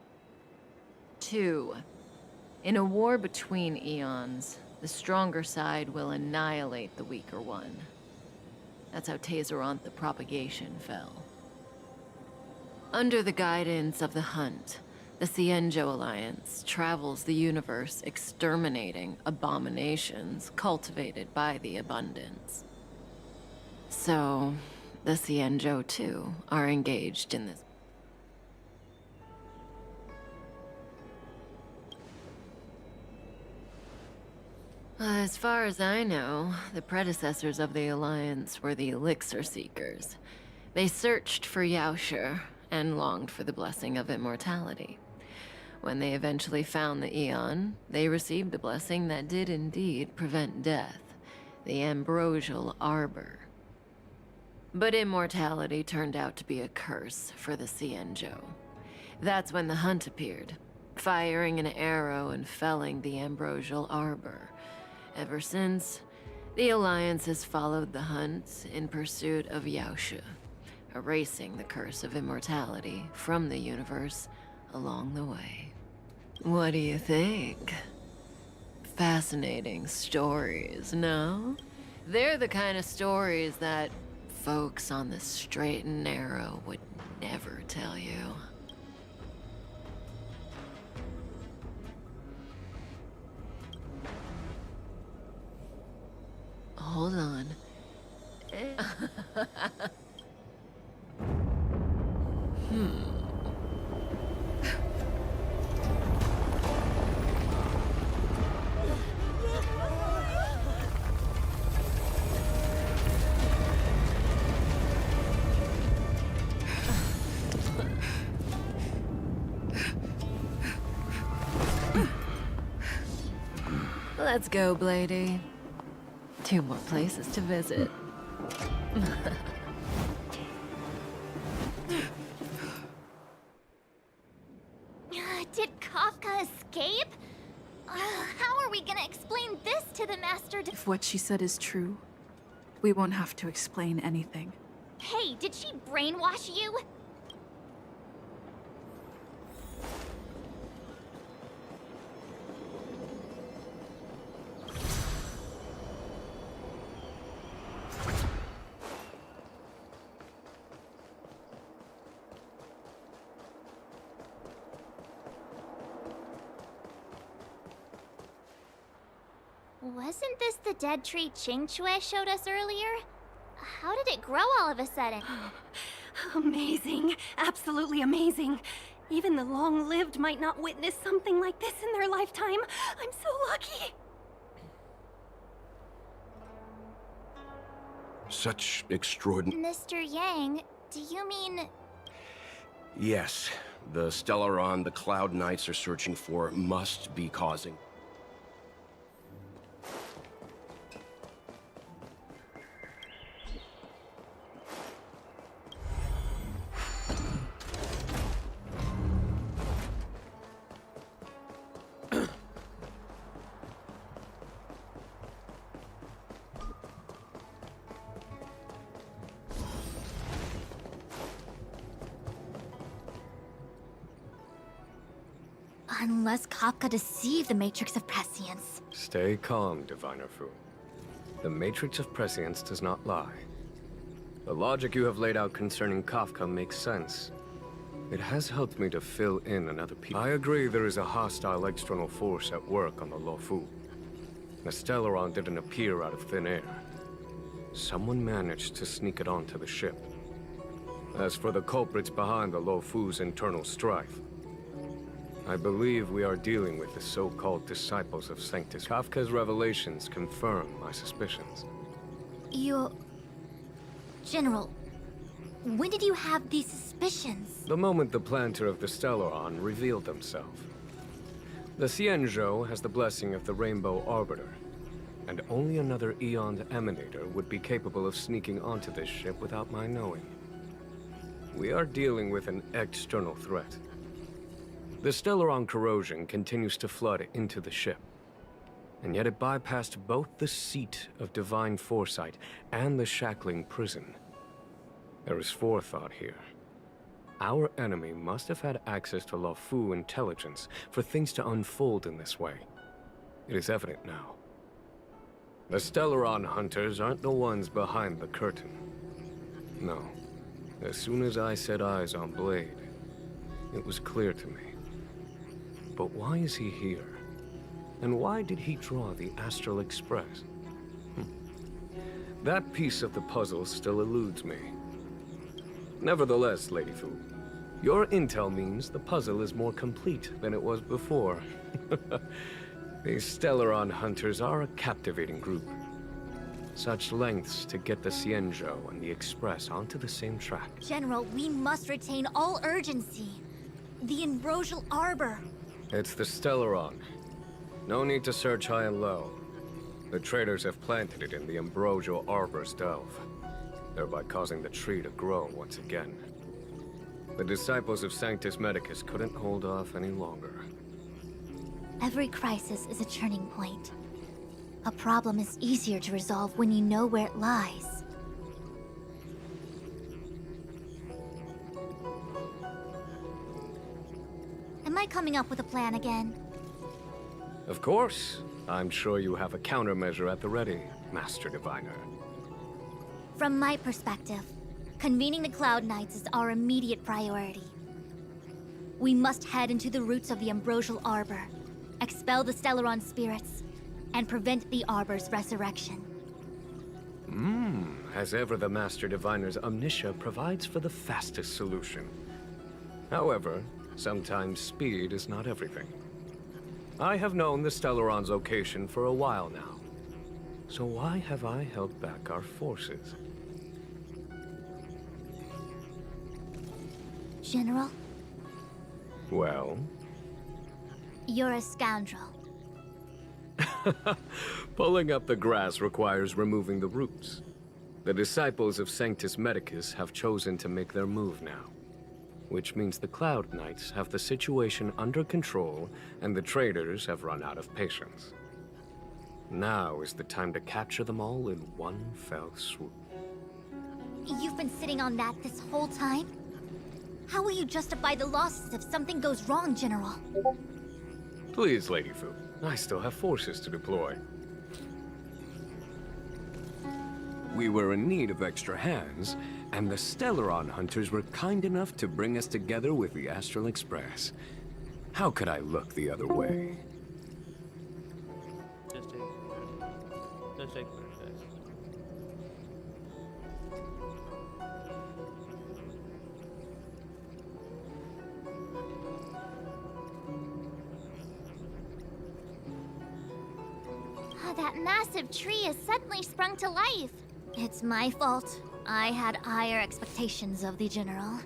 2. In a war between eons, the stronger side will annihilate the weaker one. That's how Tazeronth the Propagation fell. Under the guidance of the Hunt, the Cienjo Alliance travels the universe exterminating abominations cultivated by the Abundance. So, the Cienjo too are engaged in this. As far as I know, the predecessors of the Alliance were the Elixir Seekers. They searched for Yaoshe and longed for the blessing of immortality. When they eventually found the Aeon, they received the blessing that did indeed prevent death, the Ambrosial Arbor. But immortality turned out to be a curse for the Cienjo. That's when the Hunt appeared, firing an arrow and felling the Ambrosial Arbor. Ever since, the Alliance has followed the Hunt in pursuit of Yaoshe, erasing the curse of immortality from the universe along the way. What do you think? Fascinating stories, no? They're the kind of stories that folks on the straight and narrow would never tell you. Hold on. Let's go, Blady. 2 more places to visit. Did Kafka escape? How are we gonna explain this to the Master? If what she said is true, we won't have to explain anything. Hey, did she brainwash you? Wasn't this the dead tree Qingque showed us earlier? How did it grow all of a sudden? Amazing. Absolutely amazing. Even the long-lived might not witness something like this in their lifetime. I'm so lucky. Such extraordinary... Mr. Yang, do you mean... Yes. The Stellaron the Cloud Knights are searching for must be causing... Unless Kafka deceived the Matrix of Prescience. Stay calm, Diviner Fu. The Matrix of Prescience does not lie. The logic you have laid out concerning Kafka makes sense. It has helped me to fill in another piece. I agree there is a hostile external force at work on the Luofu. The Stellaron didn't appear out of thin air. Someone managed to sneak it onto the ship. As for the culprits behind the Luofu's internal strife, I believe we are dealing with the so-called disciples of Sanctus. Kafka's revelations confirm my suspicions. General, when did you have these suspicions? The moment the planter of the Stellaron revealed himself. The Cienjo has the blessing of the Rainbow Arbiter, and only another Aeon Emanator would be capable of sneaking onto this ship without my knowing. We are dealing with an external threat. The Stellaron corrosion continues to flood into the ship, and yet it bypassed both the seat of divine foresight and the shackling prison. There is forethought here. Our enemy must have had access to Luofu intelligence for things to unfold in this way. It is evident now. The Stellaron hunters aren't the ones behind the curtain. No. As soon as I set eyes on Blade, it was clear to me. But why is he here? And why did he draw the Astral Express? That piece of the puzzle still eludes me. Nevertheless, Lady Fu, your intel means the puzzle is more complete than it was before. These Stellaron hunters are a captivating group. Such lengths to get the Xianzhou and the Express onto the same track. General, we must retain all urgency. The Ambrosial Arbor. It's the Stellaron. No need to search high and low. The traders have planted it in the Ambrosial Arbor's delve, thereby causing the tree to grow once again. The disciples of Sanctus Medicus couldn't hold off any longer. Every crisis is a turning point. A problem is easier to resolve when you know where it lies. Am I coming up with a plan again? Of course. I'm sure you have a countermeasure at the ready, Master Diviner. From my perspective, convening the Cloud Knights is our immediate priority. We must head into the roots of the Ambrosial Arbor, expel the Stellaron spirits, and prevent the Arbor's resurrection. As ever, the Master Diviner's omniscia provides for the fastest solution. However, sometimes speed is not everything. I have known the Stellaron's location for a while now. So why have I held back our forces? General, Well? you're a scoundrel. Pulling up the grass requires removing the roots. The disciples of Sanctus Medicus have chosen to make their move now. Which means the Cloud Knights have the situation under control, and the traders have run out of patience. Now is the time to capture them all in one fell swoop. You've been sitting on that this whole time? How will you justify the losses if something goes wrong, General? Please, Lady Fu, I still have forces to deploy. We were in need of extra hands, and the Stellaron hunters were kind enough to bring us together with the Astral Express. How could I look the other way? Just take a minute, guys. That massive tree has suddenly sprung to life. It's my fault. I had higher expectations of the General.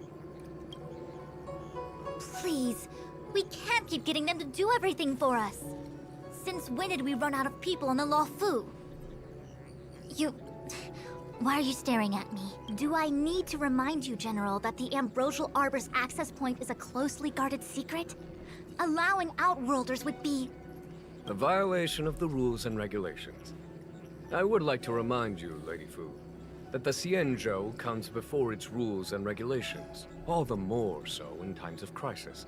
Please, we can't keep getting them to do everything for us. Since when did we run out of people on the Luofu? Why are you staring at me? Do I need to remind you, General, that the Ambrosial Arbor's access point is a closely guarded secret? Allowing Outworlders would be... A violation of the rules and regulations. I would like to remind you, Lady Fu, that the Xianzhou comes before its rules and regulations, all the more so in times of crisis.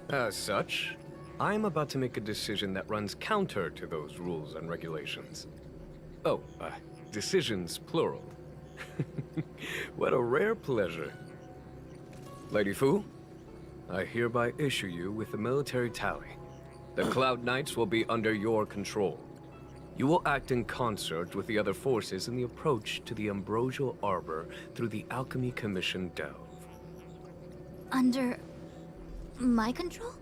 As such, I am about to make a decision that runs counter to those rules and regulations. Oh, decisions plural. What a rare pleasure. Lady Fu, I hereby issue you with the military tally. The Cloud Knights will be under your control. You will act in concert with the other forces in the approach to the Ambrosial Arbor through the Alchemy Commission delve. Under... my control?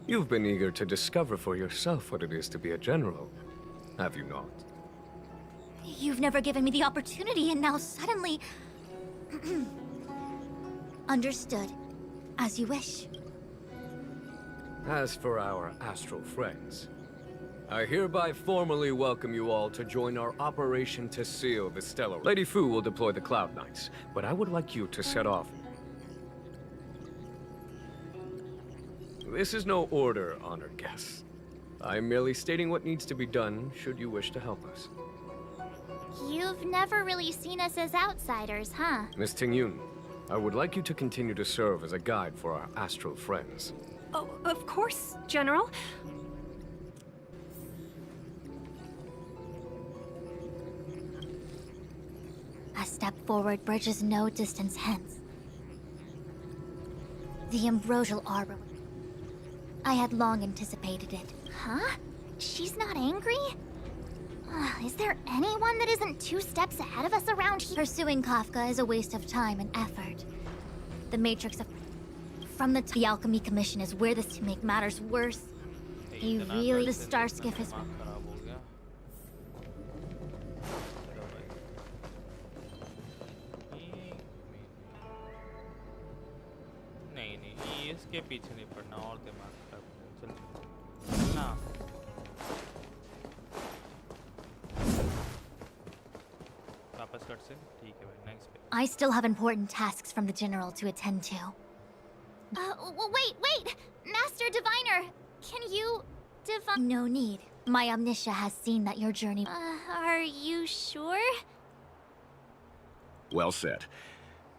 You've been eager to discover for yourself what it is to be a general, have you not? You've never given me the opportunity, and now suddenly... Understood. As you wish. As for our astral friends, I hereby formally welcome you all to join our operation to seal the Stellar. Lady Fu will deploy the Cloud Knights, but I would like you to set off. This is no order, honored guests. I'm merely stating what needs to be done should you wish to help us. You've never really seen us as outsiders, huh? Miss Tingyun, I would like you to continue to serve as a guide for our astral friends. Oh, of course, General. A step forward bridges no distance hence. The Ambrosial Arbor. I had long anticipated it. Huh? She's not angry? Is there anyone that isn't 2 steps ahead of us around here? Pursuing Kafka is a waste of time and effort. The Matrix of... The Alchemy Commission is where this to make matters worse. You really... The star skiff is... नहीं इसके पीछे नहीं पड़ना और दिमाग खराब चल ना वापस कट से ठीक है भाई नेक्स्ट पे I still have important tasks from the General to attend to. Wait! Master Diviner! Can you... No need. My Omniscia has seen that your journey... are you sure? Well said.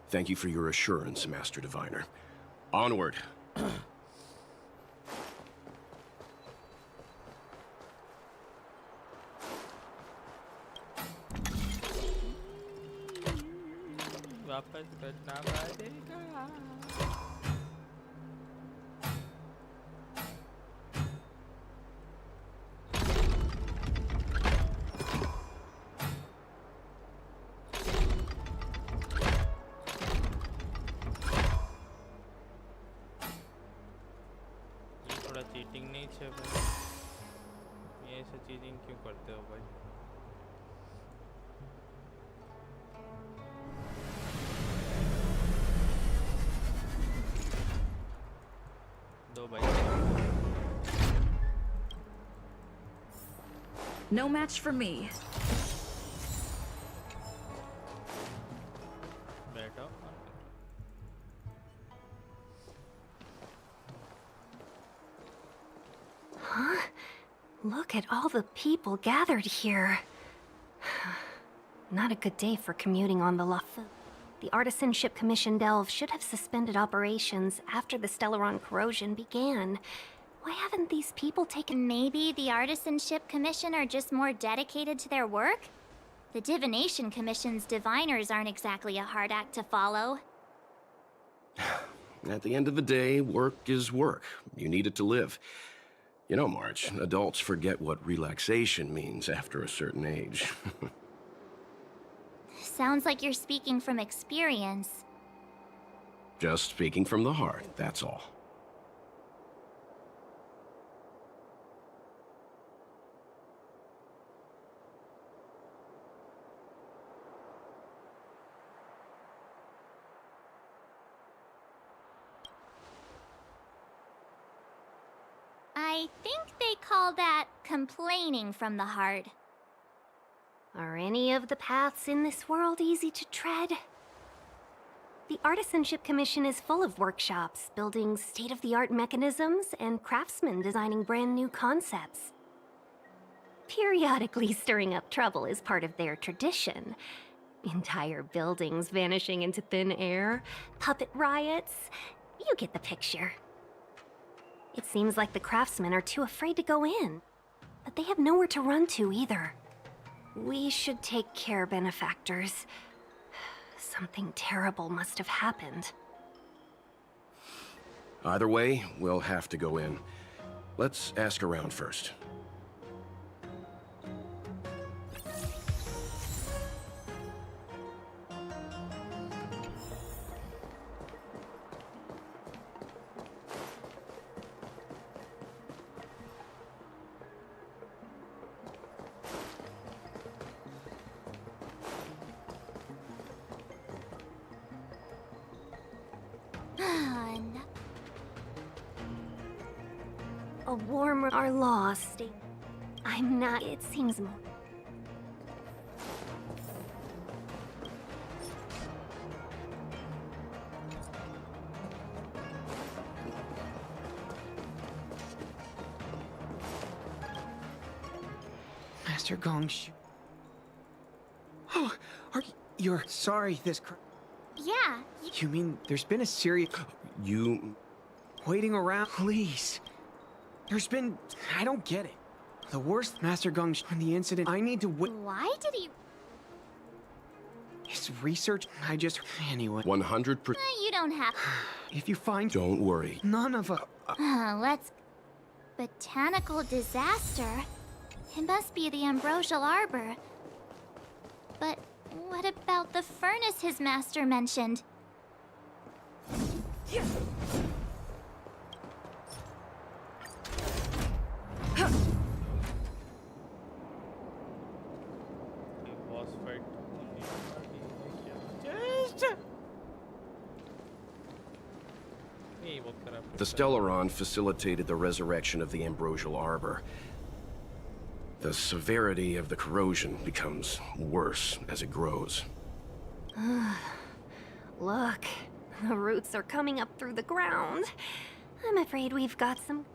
Thank you for your assurance, Master Diviner. Onward. वापस करना पड़ेगा cheating नहीं है भाई ये ऐसे cheating क्यों करते हो भाई दो भाई No match for me. बैठो Huh? Look at all the people gathered here. Not a good day for commuting on the Lafayette. The Artisanship Commission Delve should have suspended operations after the Stellaron corrosion began. Why haven't these people taken... Maybe the Artisanship Commission are just more dedicated to their work? The Divination Commission's diviners aren't exactly a hard act to follow. At the end of the day, work is work. You need it to live. You know, March, adults forget what relaxation means after a certain age. Sounds like you're speaking from experience. Just speaking from the heart, that's all. I think they call that complaining from the heart. Are any of the paths in this world easy to tread? The Artisanship Commission is full of workshops, building state-of-the-art mechanisms, and craftsmen designing brand new concepts. Periodically stirring up trouble is part of their tradition. Entire buildings vanishing into thin air, puppet riots. You get the picture. It seems like the craftsmen are too afraid to go in, but they have nowhere to run to either. We should take care, benefactors. Something terrible must have happened. Either way, we'll have to go in. Let's ask around first. A warmer are lost. I'm not. It seems more. Master Gongsh. Oh, you're sorry this Yeah. You mean there's been a serious... You... Waiting around? Please. There's been... I don't get it. The worst Master Gongsh on the incident, I need to Why did he... His research, I just... Anyway. 100%. You don't have... If you find... Don't worry. None of us... Let's... Botanical disaster? It must be the ambrosial arbor. But what about the furnace his master mentioned? boss fight. The Stellaron facilitated the resurrection of the ambrosial arbor. The severity of the corrosion becomes worse as it grows. Look, the roots are coming up through the ground. I'm afraid we've got some...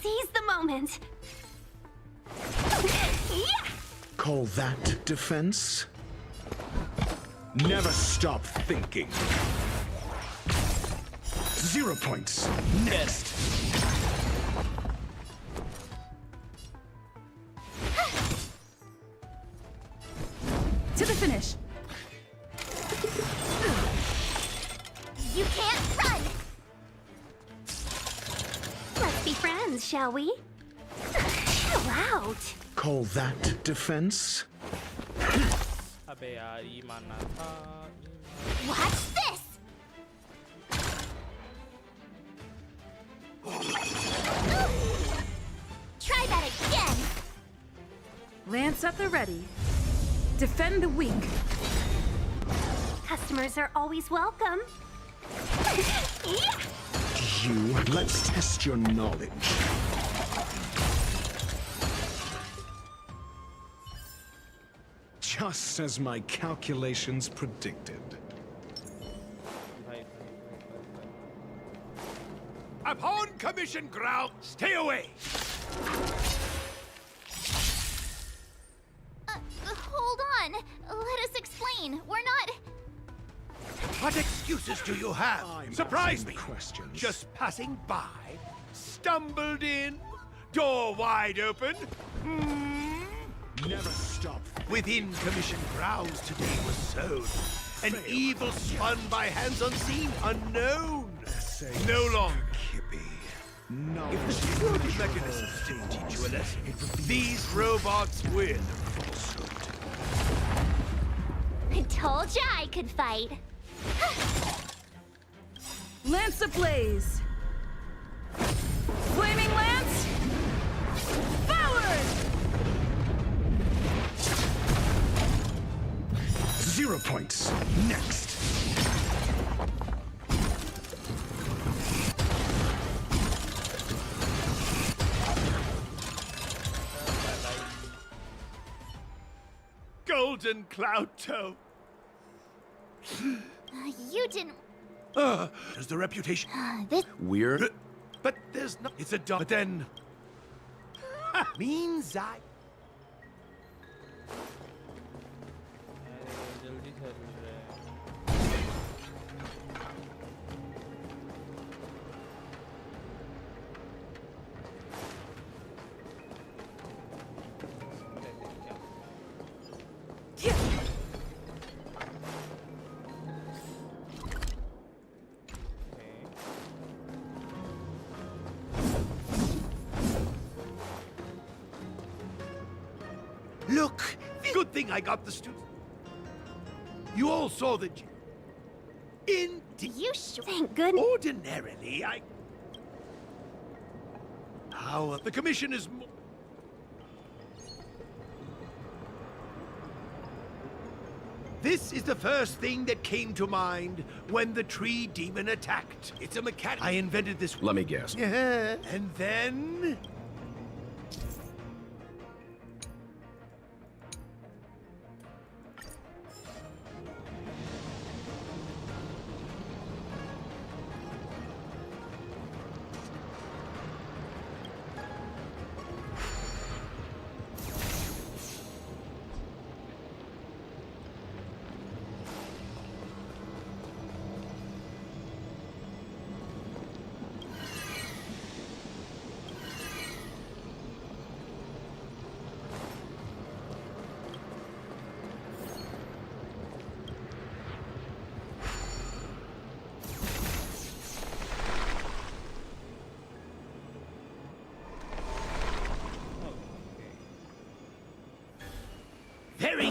Seize the moment. Yeah! Call that defense? Never stop thinking. 0 points. Next. To the finish. You can't run! Let's be friends, shall we? Chill out. Call that defense? अबे यार ये मानना था Watch this! Try that again! Lance at the ready. Defend the weak. Customers are always welcome. Yeah! You, let's test your knowledge. Just as my calculations predicted. Upon commission ground, stay away! Hold on. Let us explain. We're not... What excuses do you have? Surprise me! Just passing by, stumbled in, door wide open. Never stop. Within commission grounds today was sown. An evil spun by hands unseen, unknown. No longer. If the security mechanisms didn't teach you a lesson, these robots will. I told ya I could fight. Lance ablaze. Flaming lance. Forward. 0 points. Next. Golden cloud toe. You didn't... Does the reputation... this... Weird? But there's no... It's a dog. But then... means I... जल्दी चल रहा है Look! Good thing I got the students. You all saw the... You Thank goodness. Ordinarily, I... How... The commission is... This is the first thing that came to mind when the tree demon attacked. It's a mechanic. I invented this... Let me guess. Yeah, and then...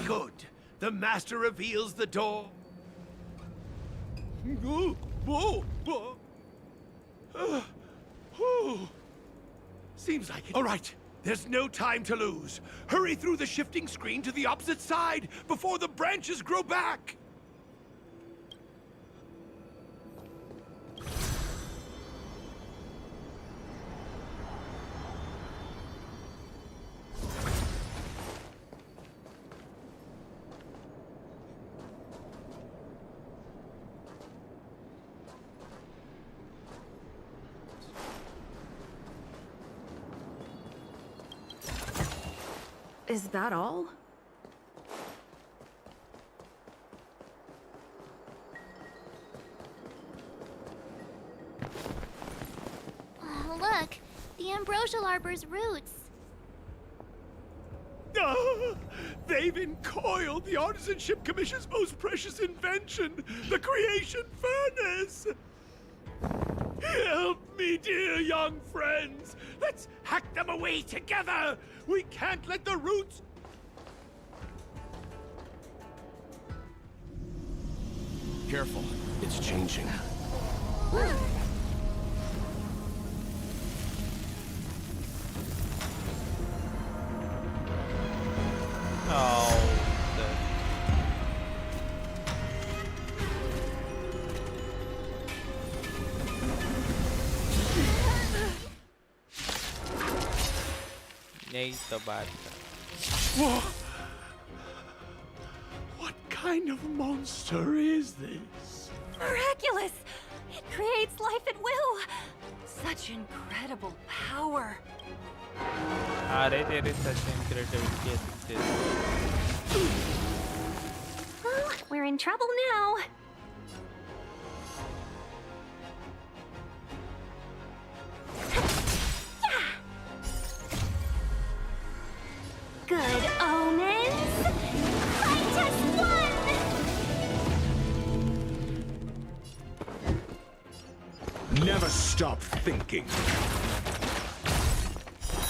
Good. The master reveals the door. Seems like it. All right. There's no time to lose. Hurry through the shifting screen to the opposite side before the branches grow back. Is that all? Oh, look, the ambrosial arbor's roots. They've encoiled the Artisanship Commission's most precious invention, the creation furnace! Help me, dear young friends! Let's hack them away together! We can't let the roots... Careful, it's changing. यही तो बात Whoa. What kind of monster is this? Miraculous! It creates life at will! Such incredible power! अरे तेरे सच में creativity है Well, we're in trouble now. Good omens! Fight us one! Never stop thinking.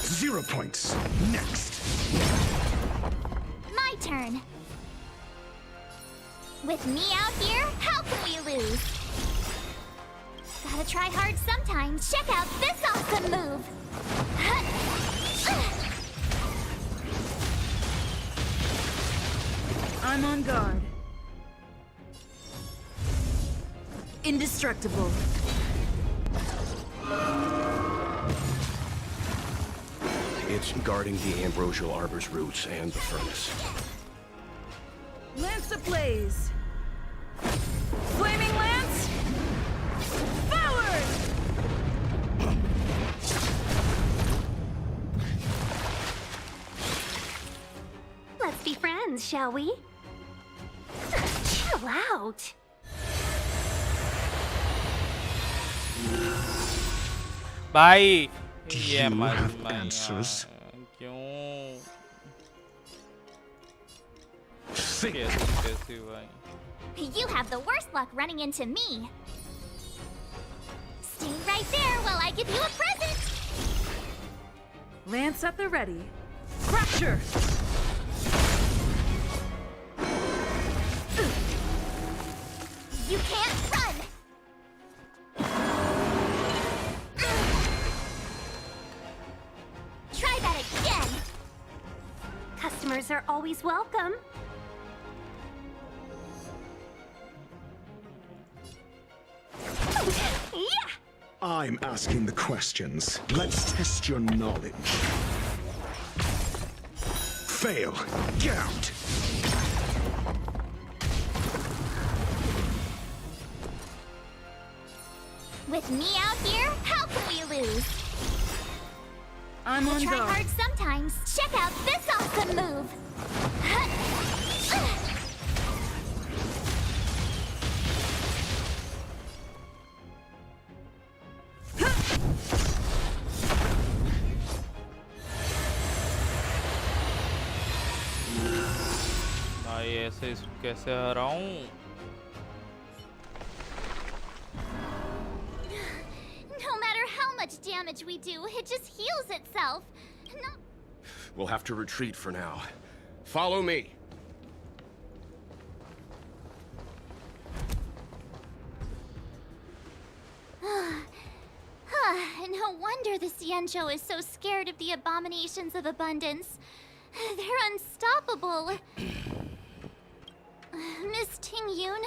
0 points. Next. My turn. With me out here, how can we lose? Gotta try hard sometimes. Check out this awesome move. I'm on guard. Indestructible. It's guarding the ambrosial arbor's roots and the furnace. Lance ablaze. Flaming lance. Forward! Let's be friends, shall we? Chill out. भाई Do ये you मत have मैं answers? क्यों Think. कैसे भाई You have the worst luck running into me. Stay right there while I give you a present. Lance at the ready. Fracture! You can't run. Try that again. Customers are always welcome. Yeah! I'm asking the questions. Let's test your knowledge. Fail. Get out. With me out here, how can we lose? I'm on Try guard. hard sometimes. Check out this awesome move. भाई ऐसे इसको कैसे हराऊं No matter how much damage we do, it just heals itself. No. We'll have to retreat for now. Follow me. Xianzhou is so scared of the abominations of abundance. They're unstoppable. Miss Ting Yun,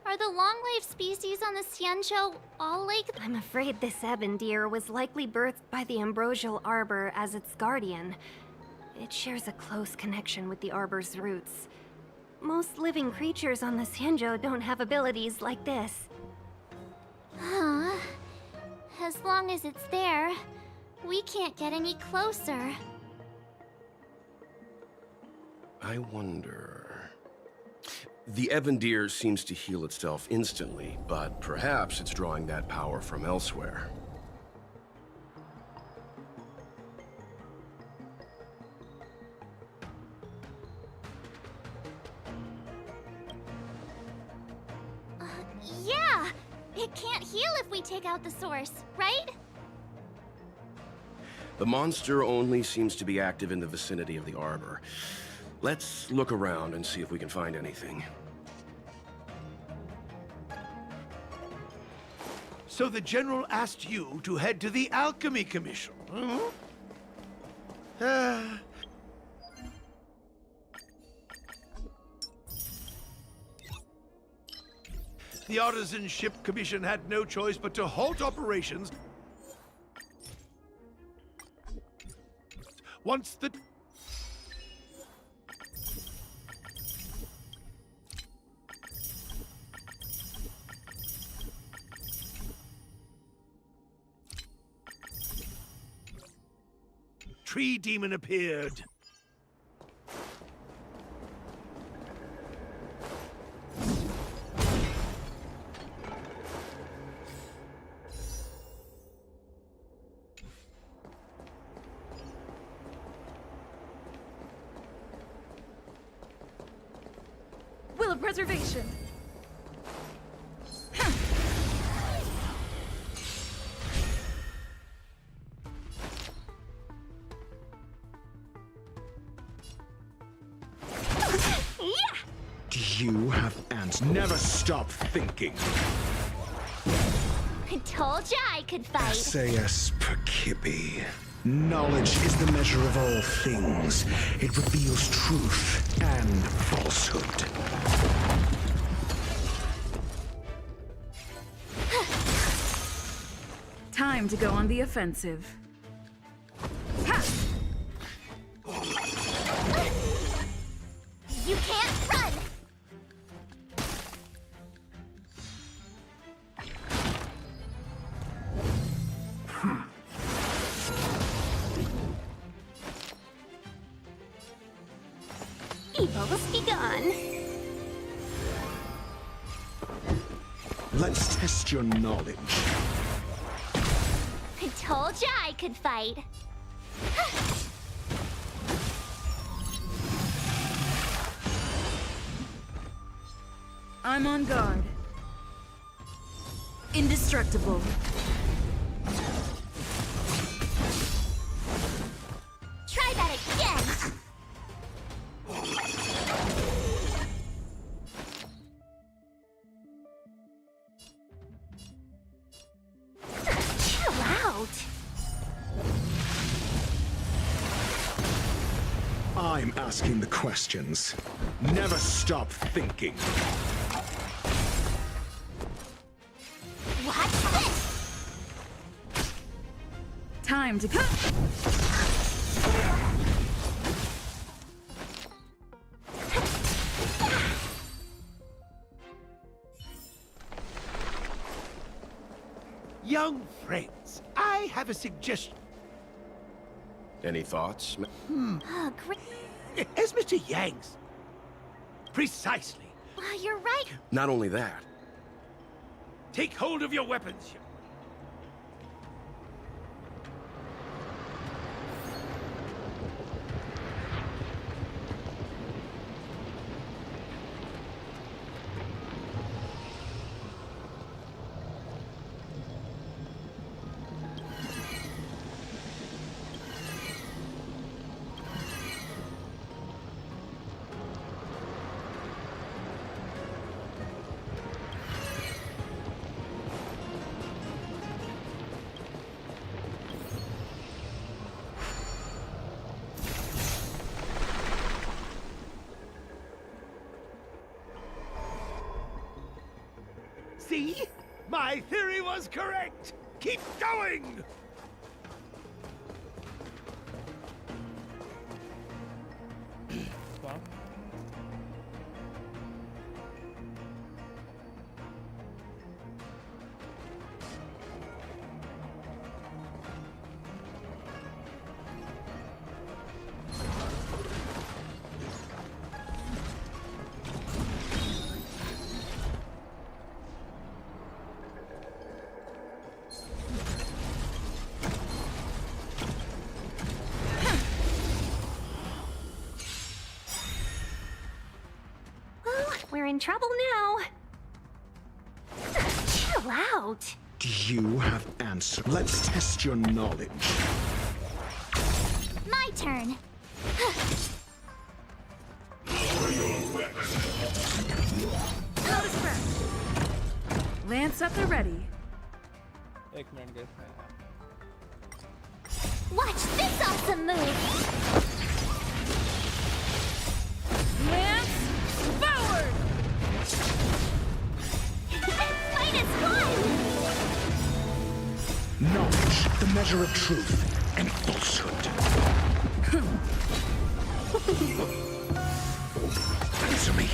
are the long-life species on the Xianzhou all like... I'm afraid this ebon deer was likely birthed by the ambrosial arbor as its guardian. It shares a close connection with the arbor's roots. Most living creatures on the Xianzhou don't have abilities like this. Huh. As long as it's there, we can't get any closer. I wonder... The ebon deer seems to heal itself instantly, but perhaps it's drawing that power from elsewhere. Yeah! It can't heal if we take out the source, right? The monster only seems to be active in the vicinity of the arbor. Let's look around and see if we can find anything. So the General asked you to head to the Alchemy Commission, huh? The Artisan Ship Commission had no choice but to halt operations once the... Tree Demon appeared. Will of preservation. Do you have ants? Never stop thinking. I told ya I could fight. SAS Perkibi. Knowledge is the measure of all things. It reveals truth and falsehood. Time to go on the offensive. Ha! You can't run! Evils be gone. Let's test your knowledge. I told ya I could fight. I'm on guard. Indestructible. Try that again! Chill out! I'm asking the questions. Never stop thinking. What's this? Time to cut. Young friends, I have a suggestion. Any thoughts? Oh, great. As Mr. Yang's. Precisely. You're right. Not only that, Take hold of your weapons. See? My theory was correct! Keep going! Wow. Well, we're in trouble now. Chill out. Do you have answers? Let's test your knowledge. My turn. Out of breath. Lance at the ready. एक minute guys, मैं Watch this awesome move. Lance forward. Fight is one. Knowledge, the measure of truth and falsehood. Answer me.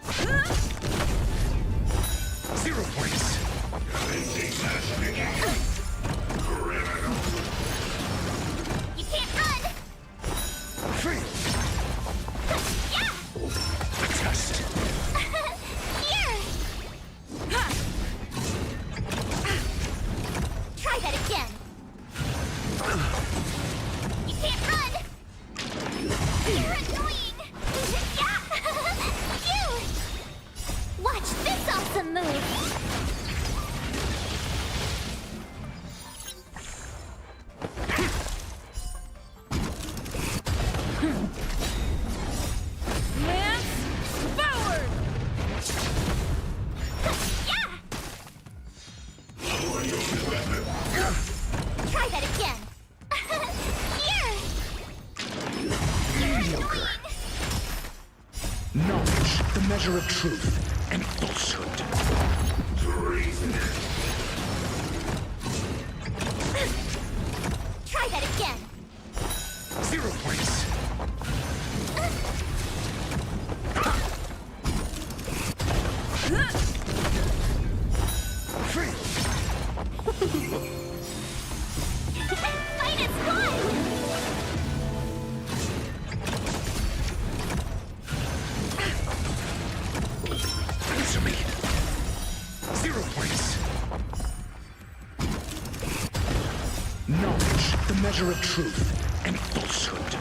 Phew. 0 points. You can't run. Free. Yeah. A test. Here. Try that again. You can't run. You're annoying. Yeah. Phew. Watch this awesome move. Lance forward. Yeah. Try that again. Here. You're annoying. Knowledge, the measure of truth and falsehood. Try that again. 0 points. Free. Fight is one. Answer me. 0 points. Knowledge, the measure of truth and falsehood.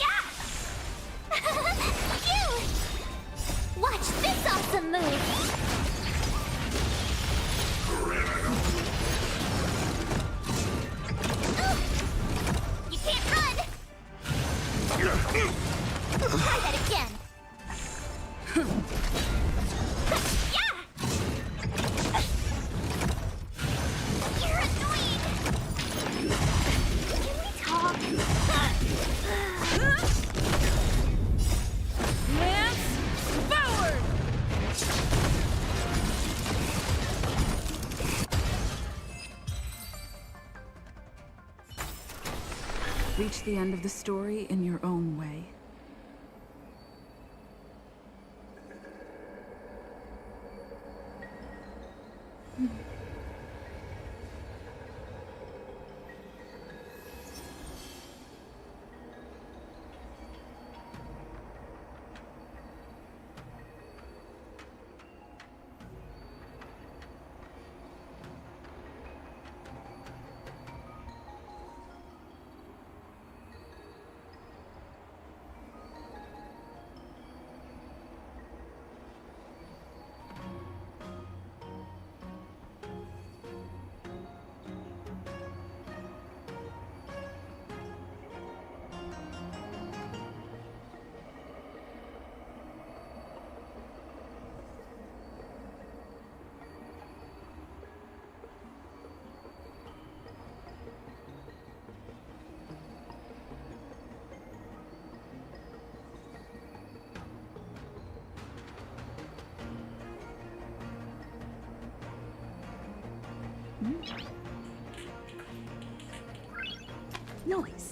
Yeah. Phew. Watch this awesome move. You can't run. Try that again. Yeah. You're annoying. Can we talk? Lance forward. Reach the end of the story in your own way. Noise.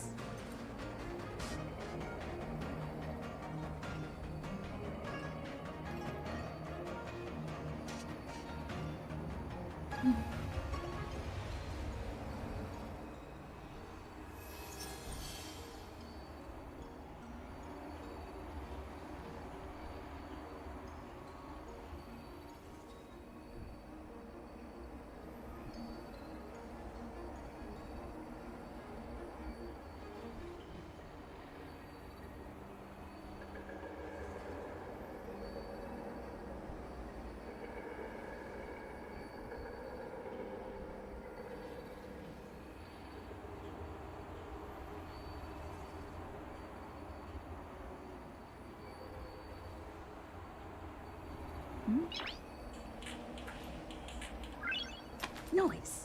Noise.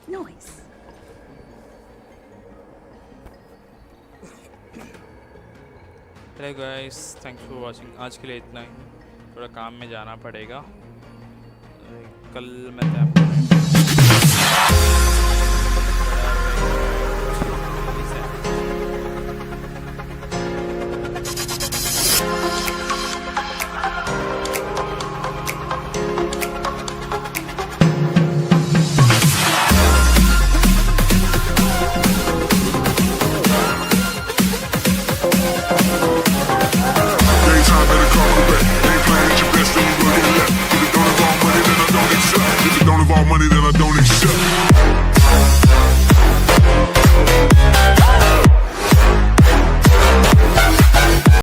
Noise. Hello guys, thanks for watching. आज के लिए इतना ही, थोड़ा काम में जाना पड़ेगा। कल मिलते हैं आपको। Money, then I don't